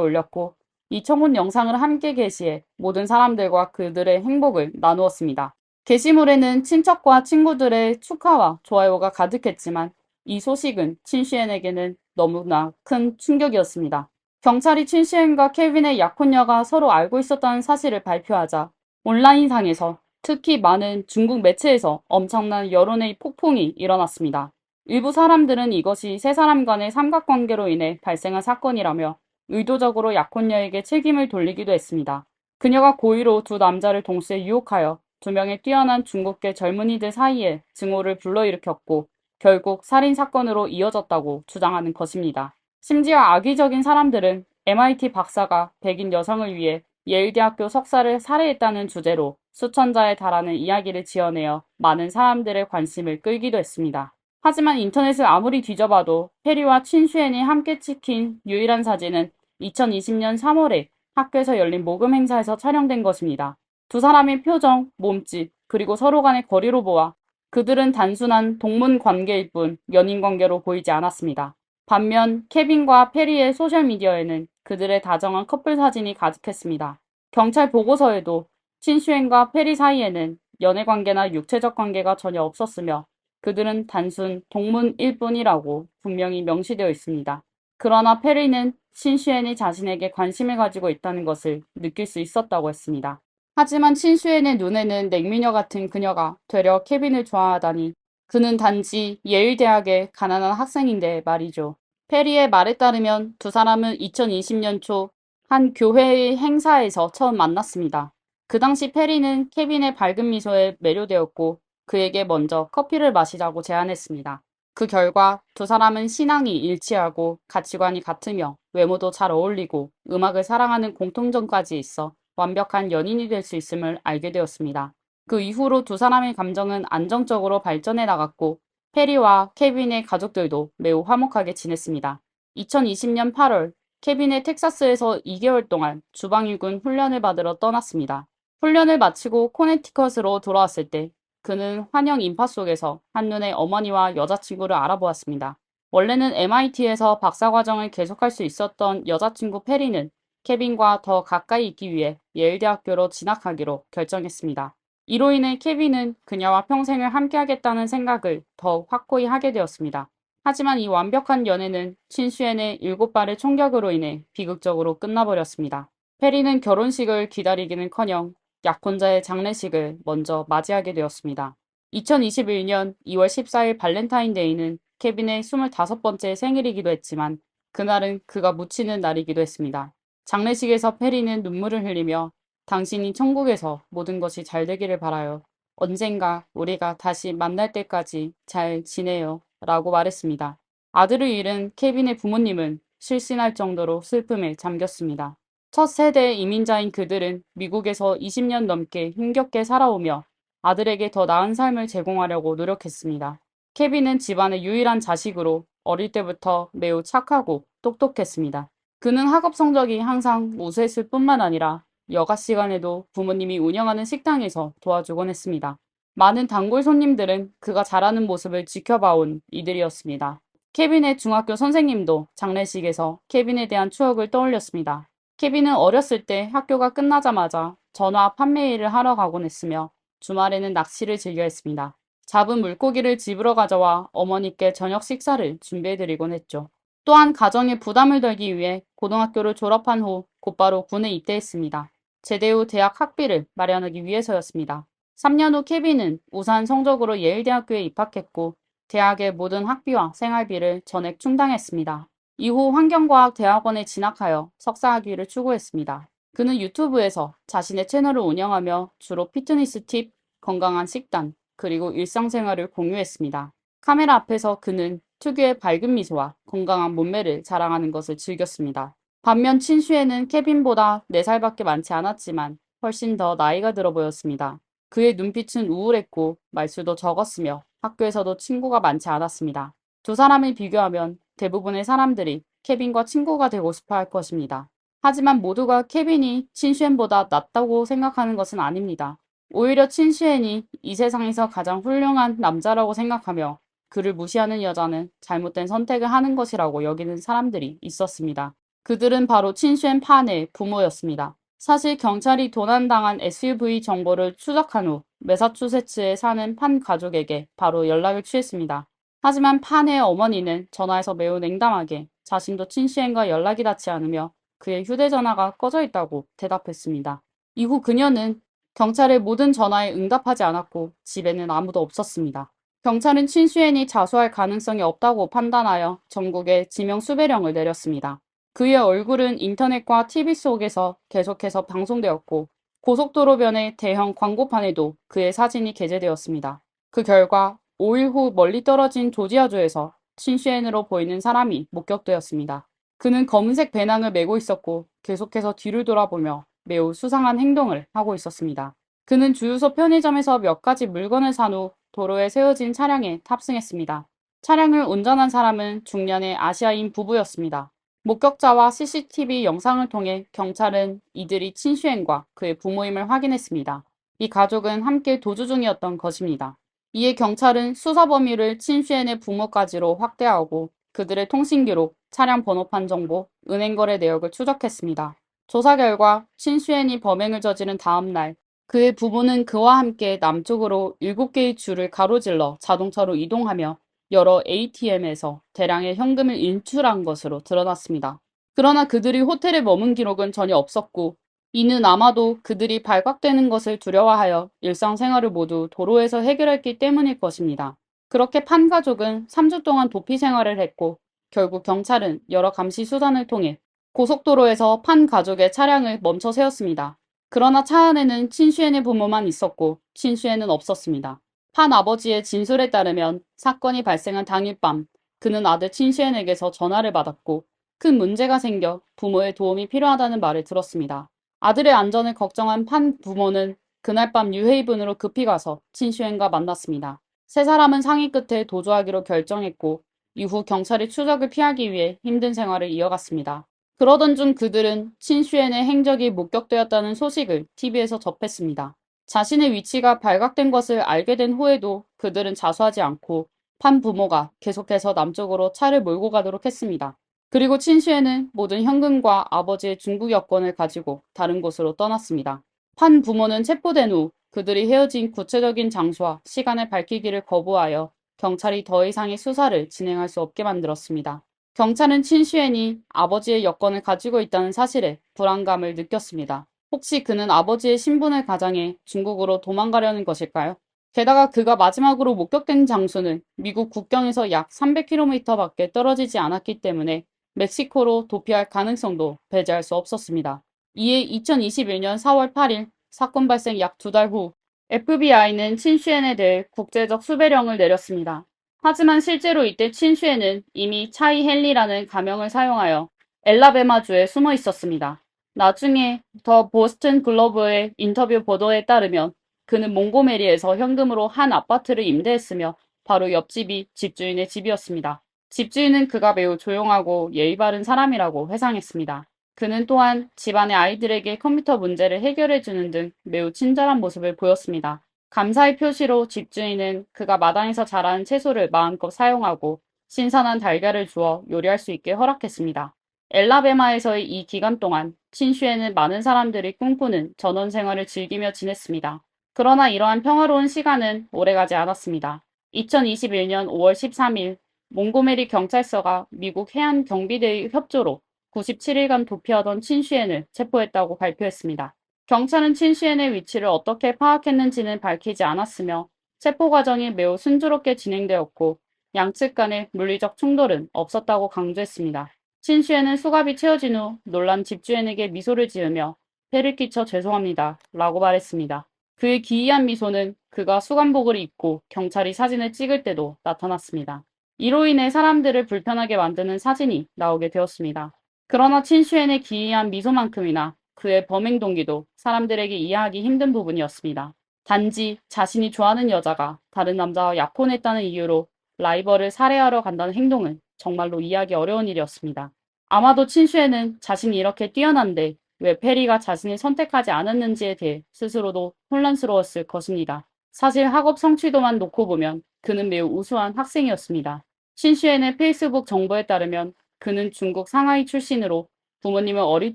올렸고 이 청혼 영상을 함께 게시해 모든 사람들과 그들의 행복을 나누었습니다. 게시물에는 친척과 친구들의 축하와 좋아요가 가득했지만 이 소식은 친시엔에게는 너무나 큰 충격이었습니다. 경찰이 친시엔과 케빈의 약혼녀가 서로 알고 있었다는 사실을 발표하자 온라인상에서 특히 많은 중국 매체에서 엄청난 여론의 폭풍이 일어났습니다. 일부 사람들은 이것이 세 사람 간의 삼각관계로 인해 발생한 사건이라며 의도적으로 약혼녀에게 책임을 돌리기도 했습니다. 그녀가 고의로 두 남자를 동시에 유혹하여 두 명의 뛰어난 중국계 젊은이들 사이에 증오를 불러일으켰고 결국 살인사건으로 이어졌다고 주장하는 것입니다. 심지어 악의적인 사람들은 MIT 박사가 백인 여성을 위해 예일대학교 석사를 살해했다는 주제로 수천자에 달하는 이야기를 지어내어 많은 사람들의 관심을 끌기도 했습니다. 하지만 인터넷을 아무리 뒤져봐도 페리와 친슈엔이 함께 찍힌 유일한 사진은 2020년 3월에 학교에서 열린 모금 행사에서 촬영된 것입니다. 두 사람의 표정, 몸짓, 그리고 서로 간의 거리로 보아 그들은 단순한 동문 관계일 뿐 연인 관계로 보이지 않았습니다. 반면 케빈과 페리의 소셜미디어에는 그들의 다정한 커플 사진이 가득했습니다. 경찰 보고서에도 친슈엔과 페리 사이에는 연애 관계나 육체적 관계가 전혀 없었으며 그들은 단순 동문일 뿐이라고 분명히 명시되어 있습니다. 그러나 페리는 친슈엔이 자신에게 관심을 가지고 있다는 것을 느낄 수 있었다고 했습니다. 하지만 친슈엔의 눈에는 냉미녀 같은 그녀가 되려 케빈을 좋아하다니 그는 단지 예일대학의 가난한 학생인데 말이죠. 페리의 말에 따르면 두 사람은 2020년 초 한 교회의 행사에서 처음 만났습니다. 그 당시 페리는 케빈의 밝은 미소에 매료되었고 그에게 먼저 커피를 마시자고 제안했습니다. 그 결과 두 사람은 신앙이 일치하고 가치관이 같으며 외모도 잘 어울리고 음악을 사랑하는 공통점까지 있어 완벽한 연인이 될 수 있음을 알게 되었습니다. 그 이후로 두 사람의 감정은 안정적으로 발전해 나갔고 페리와 케빈의 가족들도 매우 화목하게 지냈습니다. 2020년 8월 케빈의 텍사스에서 2개월 동안 주방위군 훈련을 받으러 떠났습니다. 훈련을 마치고 코네티컷으로 돌아왔을 때 그는 환영 인파 속에서 한눈에 어머니와 여자친구를 알아보았습니다. 원래는 MIT에서 박사과정을 계속할 수 있었던 여자친구 페리는 케빈과 더 가까이 있기 위해 예일대학교로 진학하기로 결정했습니다. 이로 인해 케빈은 그녀와 평생을 함께하겠다는 생각을 더 확고히 하게 되었습니다. 하지만 이 완벽한 연애는 친슈엔의 7발의 총격으로 인해 비극적으로 끝나버렸습니다. 페리는 결혼식을 기다리기는커녕 약혼자의 장례식을 먼저 맞이하게 되었습니다. 2021년 2월 14일 발렌타인데이는 케빈의 25번째 생일이기도 했지만 그날은 그가 묻히는 날이기도 했습니다. 장례식에서 페리는 눈물을 흘리며 당신이 천국에서 모든 것이 잘 되기를 바라요. 언젠가 우리가 다시 만날 때까지 잘 지내요. 라고 말했습니다. 아들을 잃은 케빈의 부모님은 실신할 정도로 슬픔에 잠겼습니다. 첫 세대 이민자인 그들은 미국에서 20년 넘게 힘겹게 살아오며 아들에게 더 나은 삶을 제공하려고 노력했습니다. 케빈은 집안의 유일한 자식으로 어릴 때부터 매우 착하고 똑똑했습니다. 그는 학업 성적이 항상 우수했을 뿐만 아니라 여가 시간에도 부모님이 운영하는 식당에서 도와주곤 했습니다. 많은 단골 손님들은 그가 자라는 모습을 지켜봐온 이들이었습니다. 케빈의 중학교 선생님도 장례식에서 케빈에 대한 추억을 떠올렸습니다. 케빈은 어렸을 때 학교가 끝나자마자 전화 판매 일을 하러 가곤 했으며 주말에는 낚시를 즐겨 했습니다. 잡은 물고기를 집으로 가져와 어머니께 저녁 식사를 준비해드리곤 했죠. 또한 가정에 부담을 덜기 위해 고등학교를 졸업한 후 곧바로 군에 입대했습니다. 제대 후 대학 학비를 마련하기 위해서였습니다. 3년 후 케빈은 우수한 성적으로 예일대학교에 입학했고 대학의 모든 학비와 생활비를 전액 충당했습니다. 이후 환경과학 대학원에 진학하여 석사학위를 추구했습니다. 그는 유튜브에서 자신의 채널을 운영하며 주로 피트니스 팁, 건강한 식단, 그리고 일상생활을 공유했습니다. 카메라 앞에서 그는 특유의 밝은 미소와 건강한 몸매를 자랑하는 것을 즐겼습니다. 반면 친슈에는 케빈보다 4살밖에 많지 않았지만 훨씬 더 나이가 들어 보였습니다. 그의 눈빛은 우울했고 말수도 적었으며 학교에서도 친구가 많지 않았습니다. 두 사람을 비교하면 대부분의 사람들이 케빈과 친구가 되고 싶어 할 것입니다. 하지만 모두가 케빈이 친슈엔보다 낫다고 생각하는 것은 아닙니다. 오히려 친슈엔이 이 세상에서 가장 훌륭한 남자라고 생각하며 그를 무시하는 여자는 잘못된 선택을 하는 것이라고 여기는 사람들이 있었습니다. 그들은 바로 친슈엔 판의 부모였습니다. 사실 경찰이 도난당한 SUV 정보를 추적한 후 매사추세츠에 사는 판 가족에게 바로 연락을 취했습니다. 하지만 판의 어머니는 전화에서 매우 냉담하게 자신도 친슈엔과 연락이 닿지 않으며 그의 휴대전화가 꺼져 있다고 대답했습니다. 이후 그녀는 경찰의 모든 전화에 응답하지 않았고 집에는 아무도 없었습니다. 경찰은 친슈엔이 자수할 가능성이 없다고 판단하여 전국에 지명 수배령을 내렸습니다. 그의 얼굴은 인터넷과 TV 속에서 계속해서 방송되었고 고속도로변의 대형 광고판에도 그의 사진이 게재되었습니다. 그 결과 5일 후 멀리 떨어진 조지아주에서 친슈엔으로 보이는 사람이 목격되었습니다. 그는 검은색 배낭을 메고 있었고 계속해서 뒤를 돌아보며 매우 수상한 행동을 하고 있었습니다. 그는 주유소 편의점에서 몇 가지 물건을 산 후 도로에 세워진 차량에 탑승했습니다. 차량을 운전한 사람은 중년의 아시아인 부부였습니다. 목격자와 CCTV 영상을 통해 경찰은 이들이 친슈엔과 그의 부모임을 확인했습니다. 이 가족은 함께 도주 중이었던 것입니다. 이에 경찰은 수사 범위를 친슈엔의 부모까지로 확대하고 그들의 통신 기록, 차량 번호판 정보, 은행 거래 내역을 추적했습니다. 조사 결과 친슈엔이 범행을 저지른 다음 날 그의 부모는 그와 함께 남쪽으로 7개의 줄을 가로질러 자동차로 이동하며 여러 ATM에서 대량의 현금을 인출한 것으로 드러났습니다. 그러나 그들이 호텔에 머문 기록은 전혀 없었고 이는 아마도 그들이 발각되는 것을 두려워하여 일상생활을 모두 도로에서 해결했기 때문일 것입니다. 그렇게 판 가족은 3주 동안 도피 생활을 했고 결국 경찰은 여러 감시 수단을 통해 고속도로에서 판 가족의 차량을 멈춰 세웠습니다. 그러나 차 안에는 친슈엔의 부모만 있었고 친슈엔은 없었습니다. 판 아버지의 진술에 따르면 사건이 발생한 당일 밤 그는 아들 친슈엔에게서 전화를 받았고 큰 문제가 생겨 부모의 도움이 필요하다는 말을 들었습니다. 아들의 안전을 걱정한 판 부모는 그날 밤 뉴헤이븐으로 급히 가서 친슈엔과 만났습니다. 세 사람은 상의 끝에 도주하기로 결정했고 이후 경찰이 추적을 피하기 위해 힘든 생활을 이어갔습니다. 그러던 중 그들은 친슈엔의 행적이 목격되었다는 소식을 TV에서 접했습니다. 자신의 위치가 발각된 것을 알게 된 후에도 그들은 자수하지 않고 판 부모가 계속해서 남쪽으로 차를 몰고 가도록 했습니다. 그리고 친슈엔은 모든 현금과 아버지의 중국 여권을 가지고 다른 곳으로 떠났습니다. 판 부모는 체포된 후 그들이 헤어진 구체적인 장소와 시간을 밝히기를 거부하여 경찰이 더 이상의 수사를 진행할 수 없게 만들었습니다. 경찰은 친슈엔이 아버지의 여권을 가지고 있다는 사실에 불안감을 느꼈습니다. 혹시 그는 아버지의 신분을 가장해 중국으로 도망가려는 것일까요? 게다가 그가 마지막으로 목격된 장소는 미국 국경에서 약 300km 밖에 떨어지지 않았기 때문에 멕시코로 도피할 가능성도 배제할 수 없었습니다. 이에 2021년 4월 8일 사건 발생 약 2달 후 FBI는 친슈엔에 대해 국제적 수배령을 내렸습니다. 하지만 실제로 이때 친슈엔은 이미 차이 헨리라는 가명을 사용하여 엘라베마주에 숨어 있었습니다. 나중에 더 보스턴 글로브의 인터뷰 보도에 따르면 그는 몽고메리에서 현금으로 한 아파트를 임대했으며 바로 옆집이 집주인의 집이었습니다. 집주인은 그가 매우 조용하고 예의 바른 사람이라고 회상했습니다. 그는 또한 집안의 아이들에게 컴퓨터 문제를 해결해주는 등 매우 친절한 모습을 보였습니다. 감사의 표시로 집주인은 그가 마당에서 자라는 채소를 마음껏 사용하고 신선한 달걀을 주어 요리할 수 있게 허락했습니다. 엘라베마에서의 이 기간 동안 친슈에는 많은 사람들이 꿈꾸는 전원 생활을 즐기며 지냈습니다. 그러나 이러한 평화로운 시간은 오래가지 않았습니다. 2021년 5월 13일 몽고메리 경찰서가 미국 해안 경비대의 협조로 97일간 도피하던 친슈엔을 체포했다고 발표했습니다. 경찰은 친슈엔의 위치를 어떻게 파악했는지는 밝히지 않았으며 체포 과정이 매우 순조롭게 진행되었고 양측 간의 물리적 충돌은 없었다고 강조했습니다. 친슈엔은 수갑이 채워진 후 놀란 집주인에게 미소를 지으며 폐를 끼쳐 죄송합니다 라고 말했습니다. 그의 기이한 미소는 그가 수감복을 입고 경찰이 사진을 찍을 때도 나타났습니다. 이로 인해 사람들을 불편하게 만드는 사진이 나오게 되었습니다. 그러나 친슈엔의 기이한 미소만큼이나 그의 범행 동기도 사람들에게 이해하기 힘든 부분이었습니다. 단지 자신이 좋아하는 여자가 다른 남자와 약혼했다는 이유로 라이벌을 살해하러 간다는 행동은 정말로 이해하기 어려운 일이었습니다. 아마도 친슈에는 자신이 이렇게 뛰어난데 왜 페리가 자신을 선택하지 않았는지에 대해 스스로도 혼란스러웠을 것입니다. 사실 학업 성취도만 놓고 보면 그는 매우 우수한 학생이었습니다. 친슈엔의 페이스북 정보에 따르면 그는 중국 상하이 출신으로 부모님은 어릴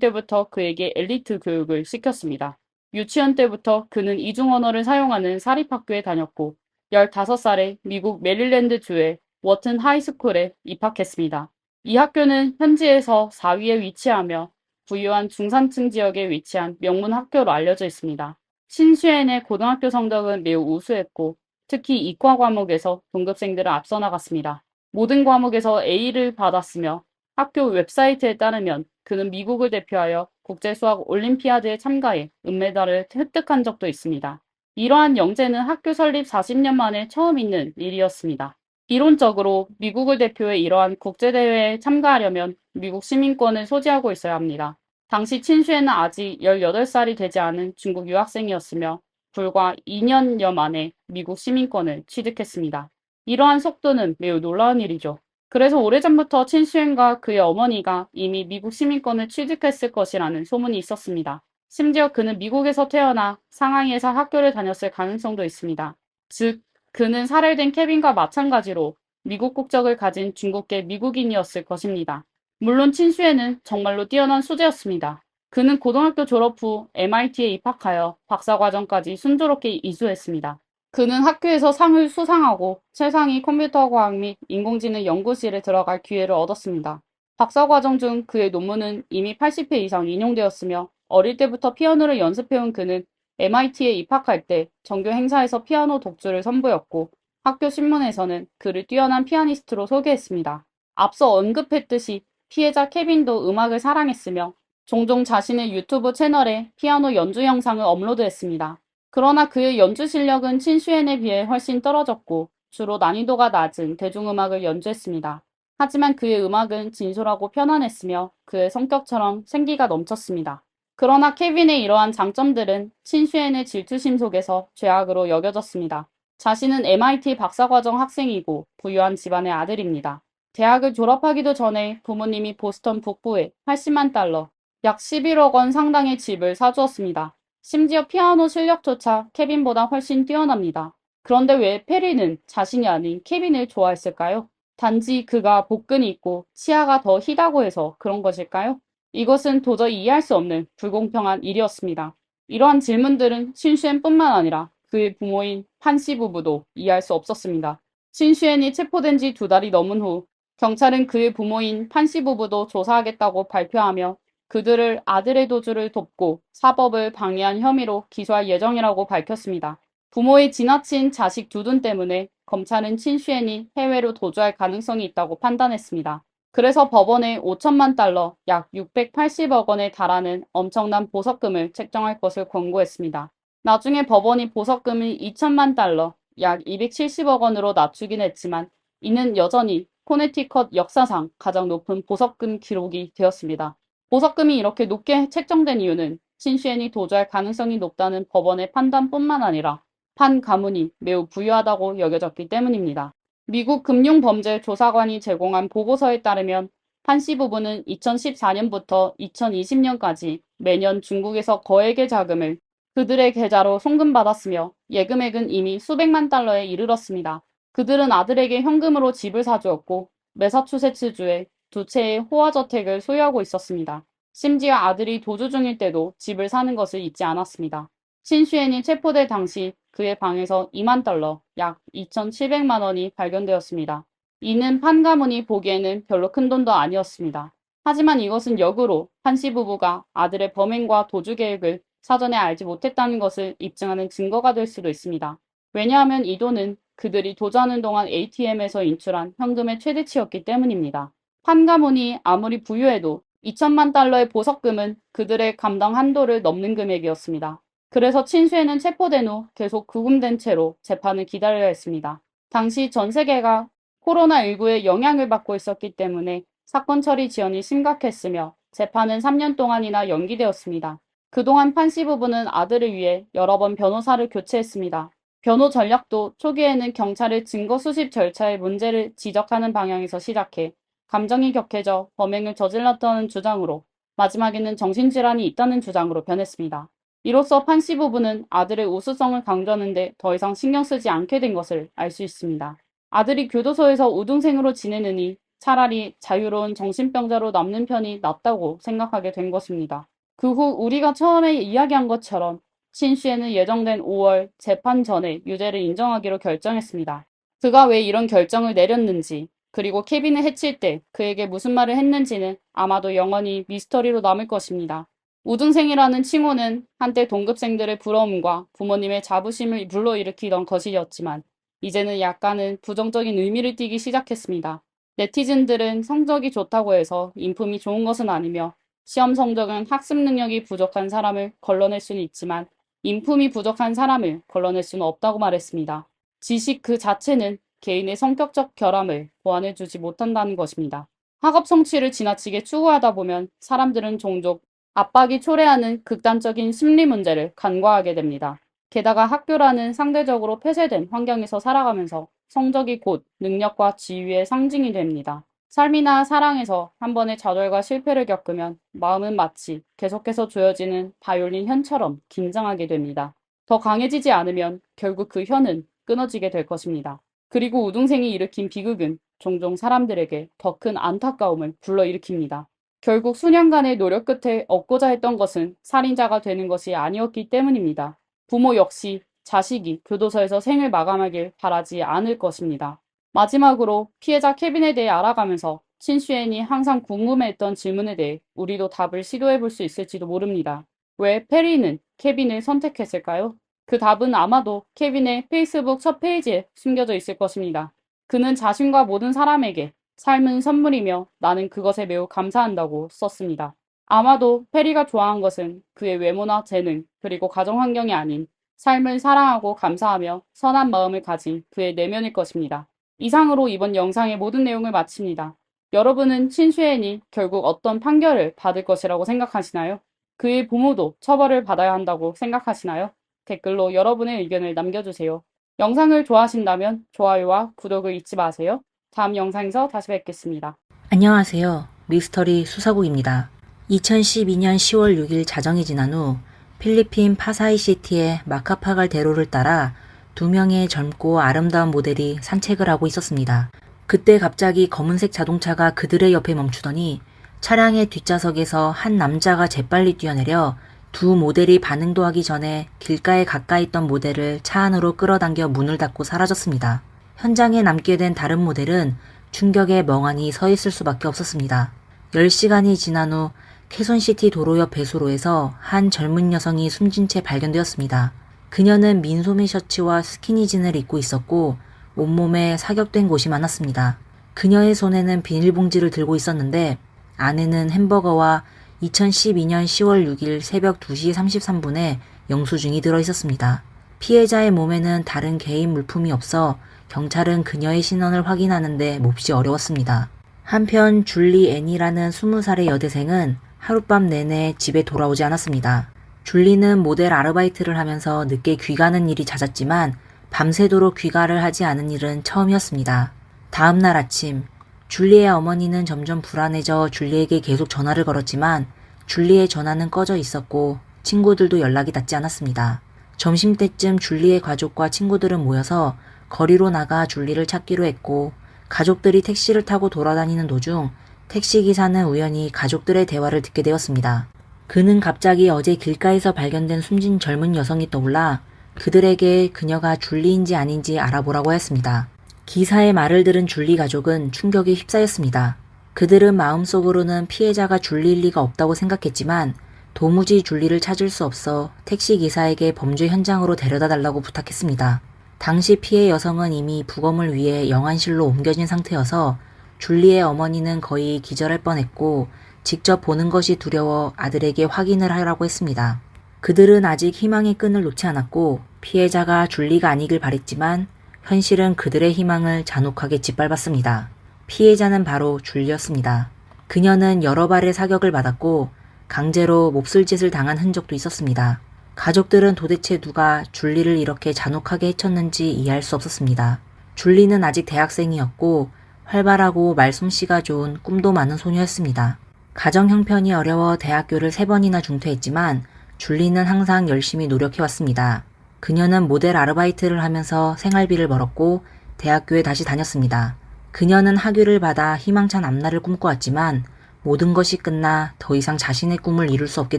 때부터 그에게 엘리트 교육을 시켰습니다. 유치원 때부터 그는 이중 언어를 사용하는 사립학교에 다녔고 15살에 미국 메릴랜드주의 워튼 하이스쿨에 입학했습니다. 이 학교는 현지에서 4위에 위치하며 부유한 중산층 지역에 위치한 명문 학교로 알려져 있습니다. 신슈엔의 고등학교 성적은 매우 우수했고 특히 이과 과목에서 동급생들을 앞서 나갔습니다. 모든 과목에서 A를 받았으며 학교 웹사이트에 따르면 그는 미국을 대표하여 국제수학 올림피아드에 참가해 은메달을 획득한 적도 있습니다. 이러한 영재는 학교 설립 40년 만에 처음 있는 일이었습니다. 이론적으로 미국을 대표해 이러한 국제대회에 참가하려면 미국 시민권을 소지하고 있어야 합니다. 당시 친슈에는 아직 18살이 되지 않은 중국 유학생이었으며 불과 2년여 만에 미국 시민권을 취득했습니다. 이러한 속도는 매우 놀라운 일이죠. 그래서 오래전부터 친슈엔과 그의 어머니가 이미 미국 시민권을 취득했을 것이라는 소문이 있었습니다. 심지어 그는 미국에서 태어나 상하이에서 학교를 다녔을 가능성도 있습니다. 즉, 그는 살해된 케빈과 마찬가지로 미국 국적을 가진 중국계 미국인이었을 것입니다. 물론 친슈에는 정말로 뛰어난 수재였습니다. 그는 고등학교 졸업 후 MIT에 입학하여 박사과정까지 순조롭게 이수했습니다. 그는 학교에서 상을 수상하고 최상위 컴퓨터과학 및 인공지능 연구실에 들어갈 기회를 얻었습니다. 박사과정 중 그의 논문은 이미 80회 이상 인용되었으며 어릴 때부터 피아노를 연습해온 그는 MIT에 입학할 때 정규 행사에서 피아노 독주를 선보였고 학교 신문에서는 그를 뛰어난 피아니스트로 소개했습니다. 앞서 언급했듯이 피해자 케빈도 음악을 사랑했으며 종종 자신의 유튜브 채널에 피아노 연주 영상을 업로드했습니다. 그러나 그의 연주 실력은 친슈엔에 비해 훨씬 떨어졌고 주로 난이도가 낮은 대중음악을 연주했습니다. 하지만 그의 음악은 진솔하고 편안했으며 그의 성격처럼 생기가 넘쳤습니다. 그러나 케빈의 이러한 장점들은 친슈엔의 질투심 속에서 죄악으로 여겨졌습니다. 자신은 MIT 박사과정 학생이고 부유한 집안의 아들입니다. 대학을 졸업하기도 전에 부모님이 보스턴 북부에 80만 달러, 약 11억 원 상당의 집을 사주었습니다. 심지어 피아노 실력조차 케빈보다 훨씬 뛰어납니다. 그런데 왜 페리는 자신이 아닌 케빈을 좋아했을까요? 단지 그가 복근이 있고 치아가 더 희다고 해서 그런 것일까요? 이것은 도저히 이해할 수 없는 불공평한 일이었습니다. 이러한 질문들은 신슈엔뿐만 아니라 그의 부모인 판씨 부부도 이해할 수 없었습니다. 신슈엔이 체포된 지 2달이 넘은 후 경찰은 그의 부모인 판씨 부부도 조사하겠다고 발표하며 그들을 아들의 도주를 돕고 사법을 방해한 혐의로 기소할 예정이라고 밝혔습니다. 부모의 지나친 자식 두둔 때문에 검찰은 친슈엔이 해외로 도주할 가능성이 있다고 판단했습니다. 그래서 법원에 5천만 달러, 약 680억 원에 달하는 엄청난 보석금을 책정할 것을 권고했습니다. 나중에 법원이 보석금을 2천만 달러, 약 270억 원으로 낮추긴 했지만 이는 여전히 코네티컷 역사상 가장 높은 보석금 기록이 되었습니다. 보석금이 이렇게 높게 책정된 이유는 친슈엔이 도주할 가능성이 높다는 법원의 판단뿐만 아니라 판 가문이 매우 부유하다고 여겨졌기 때문입니다. 미국 금융범죄조사관이 제공한 보고서에 따르면 판씨 부부는 2014년부터 2020년까지 매년 중국에서 거액의 자금을 그들의 계좌로 송금받았으며 예금액은 이미 수백만 달러에 이르렀습니다. 그들은 아들에게 현금으로 집을 사주었고 매사추세츠주에 2채의 호화저택을 소유하고 있었습니다. 심지어 아들이 도주 중일 때도 집을 사는 것을 잊지 않았습니다. 신슈엔이 체포될 당시 그의 방에서 2만 달러, 약 2,700만 원이 발견되었습니다. 이는 판 가문이 보기에는 별로 큰 돈도 아니었습니다. 하지만 이것은 역으로 판씨 부부가 아들의 범행과 도주 계획을 사전에 알지 못했다는 것을 입증하는 증거가 될 수도 있습니다. 왜냐하면 이 돈은 그들이 도주하는 동안 ATM에서 인출한 현금의 최대치였기 때문입니다. 판 가문이 아무리 부유해도 2천만 달러의 보석금은 그들의 감당 한도를 넘는 금액이었습니다. 그래서 친수에는 체포된 후 계속 구금된 채로 재판을 기다려야 했습니다. 당시 전 세계가 코로나19의 영향을 받고 있었기 때문에 사건 처리 지연이 심각했으며 재판은 3년 동안이나 연기되었습니다. 그동안 판씨 부부는 아들을 위해 여러 번 변호사를 교체했습니다. 변호 전략도 초기에는 경찰의 증거 수집 절차의 문제를 지적하는 방향에서 시작해 감정이 격해져 범행을 저질렀다는 주장으로 마지막에는 정신질환이 있다는 주장으로 변했습니다. 이로써 판씨 부부는 아들의 우수성을 강조하는데 더 이상 신경 쓰지 않게 된 것을 알 수 있습니다. 아들이 교도소에서 우등생으로 지내느니 차라리 자유로운 정신병자로 남는 편이 낫다고 생각하게 된 것입니다. 그 후 우리가 처음에 이야기한 것처럼 신씨에는 예정된 5월 재판 전에 유죄를 인정하기로 결정했습니다. 그가 왜 이런 결정을 내렸는지, 그리고 케빈을 해칠 때 그에게 무슨 말을 했는지는 아마도 영원히 미스터리로 남을 것입니다. 우등생이라는 칭호는 한때 동급생들의 부러움과 부모님의 자부심을 불러일으키던 것이었지만 이제는 약간은 부정적인 의미를 띠기 시작했습니다. 네티즌들은 성적이 좋다고 해서 인품이 좋은 것은 아니며 시험 성적은 학습 능력이 부족한 사람을 걸러낼 수는 있지만 인품이 부족한 사람을 걸러낼 수는 없다고 말했습니다. 지식 그 자체는 개인의 성격적 결함을 보완해주지 못한다는 것입니다. 학업 성취를 지나치게 추구하다 보면 사람들은 종종 압박이 초래하는 극단적인 심리 문제를 간과하게 됩니다. 게다가 학교라는 상대적으로 폐쇄된 환경에서 살아가면서 성적이 곧 능력과 지위의 상징이 됩니다. 삶이나 사랑에서 한 번의 좌절과 실패를 겪으면 마음은 마치 계속해서 조여지는 바이올린 현처럼 긴장하게 됩니다. 더 강해지지 않으면 결국 그 현은 끊어지게 될 것입니다. 그리고 우등생이 일으킨 비극은 종종 사람들에게 더 큰 안타까움을 불러일으킵니다. 결국 수년간의 노력 끝에 얻고자 했던 것은 살인자가 되는 것이 아니었기 때문입니다. 부모 역시 자식이 교도소에서 생을 마감하길 바라지 않을 것입니다. 마지막으로 피해자 케빈에 대해 알아가면서 친슈엔이 항상 궁금해했던 질문에 대해 우리도 답을 시도해 볼 수 있을지도 모릅니다. 왜 페리는 케빈을 선택했을까요? 그 답은 아마도 케빈의 페이스북 첫 페이지에 숨겨져 있을 것입니다. 그는 자신과 모든 사람에게 삶은 선물이며 나는 그것에 매우 감사한다고 썼습니다. 아마도 페리가 좋아한 것은 그의 외모나 재능, 그리고 가정 환경이 아닌 삶을 사랑하고 감사하며 선한 마음을 가진 그의 내면일 것입니다. 이상으로 이번 영상의 모든 내용을 마칩니다. 여러분은 친슈엔이 결국 어떤 판결을 받을 것이라고 생각하시나요? 그의 부모도 처벌을 받아야 한다고 생각하시나요? 댓글로 여러분의 의견을 남겨주세요. 영상을 좋아하신다면 좋아요와 구독을 잊지 마세요. 다음 영상에서 다시 뵙겠습니다. 안녕하세요. 미스터리 수사국입니다. 2012년 10월 6일 자정이 지난 후 필리핀 파사이시티의 마카파갈 대로를 따라 2명의 젊고 아름다운 모델이 산책을 하고 있었습니다. 그때 갑자기 검은색 자동차가 그들의 옆에 멈추더니 차량의 뒷좌석에서 한 남자가 재빨리 뛰어내려 두 모델이 반응도 하기 전에 길가에 가까이 있던 모델을 차 안으로 끌어당겨 문을 닫고 사라졌습니다. 현장에 남게 된 다른 모델은 충격에 멍하니 서 있을 수밖에 없었습니다. 10시간이 지난 후 캐손시티 도로 옆 배수로에서 한 젊은 여성이 숨진 채 발견되었습니다. 그녀는 민소매 셔츠와 스키니진을 입고 있었고 온몸에 사격된 곳이 많았습니다. 그녀의 손에는 비닐봉지를 들고 있었는데 안에는 햄버거와 2012년 10월 6일 새벽 2시 33분에 영수증이 들어있었습니다. 피해자의 몸에는 다른 개인 물품이 없어 경찰은 그녀의 신원을 확인하는데 몹시 어려웠습니다. 한편 줄리 앤이라는 20살의 여대생은 하룻밤 내내 집에 돌아오지 않았습니다. 줄리는 모델 아르바이트를 하면서 늦게 귀가하는 일이 잦았지만 밤새도록 귀가를 하지 않은 일은 처음이었습니다. 다음 날 아침 줄리의 어머니는 점점 불안해져 줄리에게 계속 전화를 걸었지만 줄리의 전화는 꺼져 있었고 친구들도 연락이 닿지 않았습니다. 점심때쯤 줄리의 가족과 친구들은 모여서 거리로 나가 줄리를 찾기로 했고 가족들이 택시를 타고 돌아다니는 도중 택시기사는 우연히 가족들의 대화를 듣게 되었습니다. 그는 갑자기 어제 길가에서 발견된 숨진 젊은 여성이 떠올라 그들에게 그녀가 줄리인지 아닌지 알아보라고 했습니다. 기사의 말을 들은 줄리 가족은 충격에 휩싸였습니다. 그들은 마음속으로는 피해자가 줄리일 리가 없다고 생각했지만 도무지 줄리를 찾을 수 없어 택시기사에게 범죄 현장으로 데려다 달라고 부탁했습니다. 당시 피해 여성은 이미 부검을 위해 영안실로 옮겨진 상태여서 줄리의 어머니는 거의 기절할 뻔했고 직접 보는 것이 두려워 아들에게 확인을 하라고 했습니다. 그들은 아직 희망의 끈을 놓지 않았고 피해자가 줄리가 아니길 바랬지만 현실은 그들의 희망을 잔혹하게 짓밟았습니다. 피해자는 바로 줄리였습니다. 그녀는 여러 발의 사격을 받았고 강제로 몹쓸 짓을 당한 흔적도 있었습니다. 가족들은 도대체 누가 줄리를 이렇게 잔혹하게 해쳤는지 이해할 수 없었습니다. 줄리는 아직 대학생이었고 활발하고 말솜씨가 좋은 꿈도 많은 소녀였습니다. 가정 형편이 어려워 대학교를 3번이나 중퇴했지만 줄리는 항상 열심히 노력해왔습니다. 그녀는 모델 아르바이트를 하면서 생활비를 벌었고 대학교에 다시 다녔습니다. 그녀는 학위를 받아 희망찬 앞날을 꿈꿔왔지만 모든 것이 끝나 더 이상 자신의 꿈을 이룰 수 없게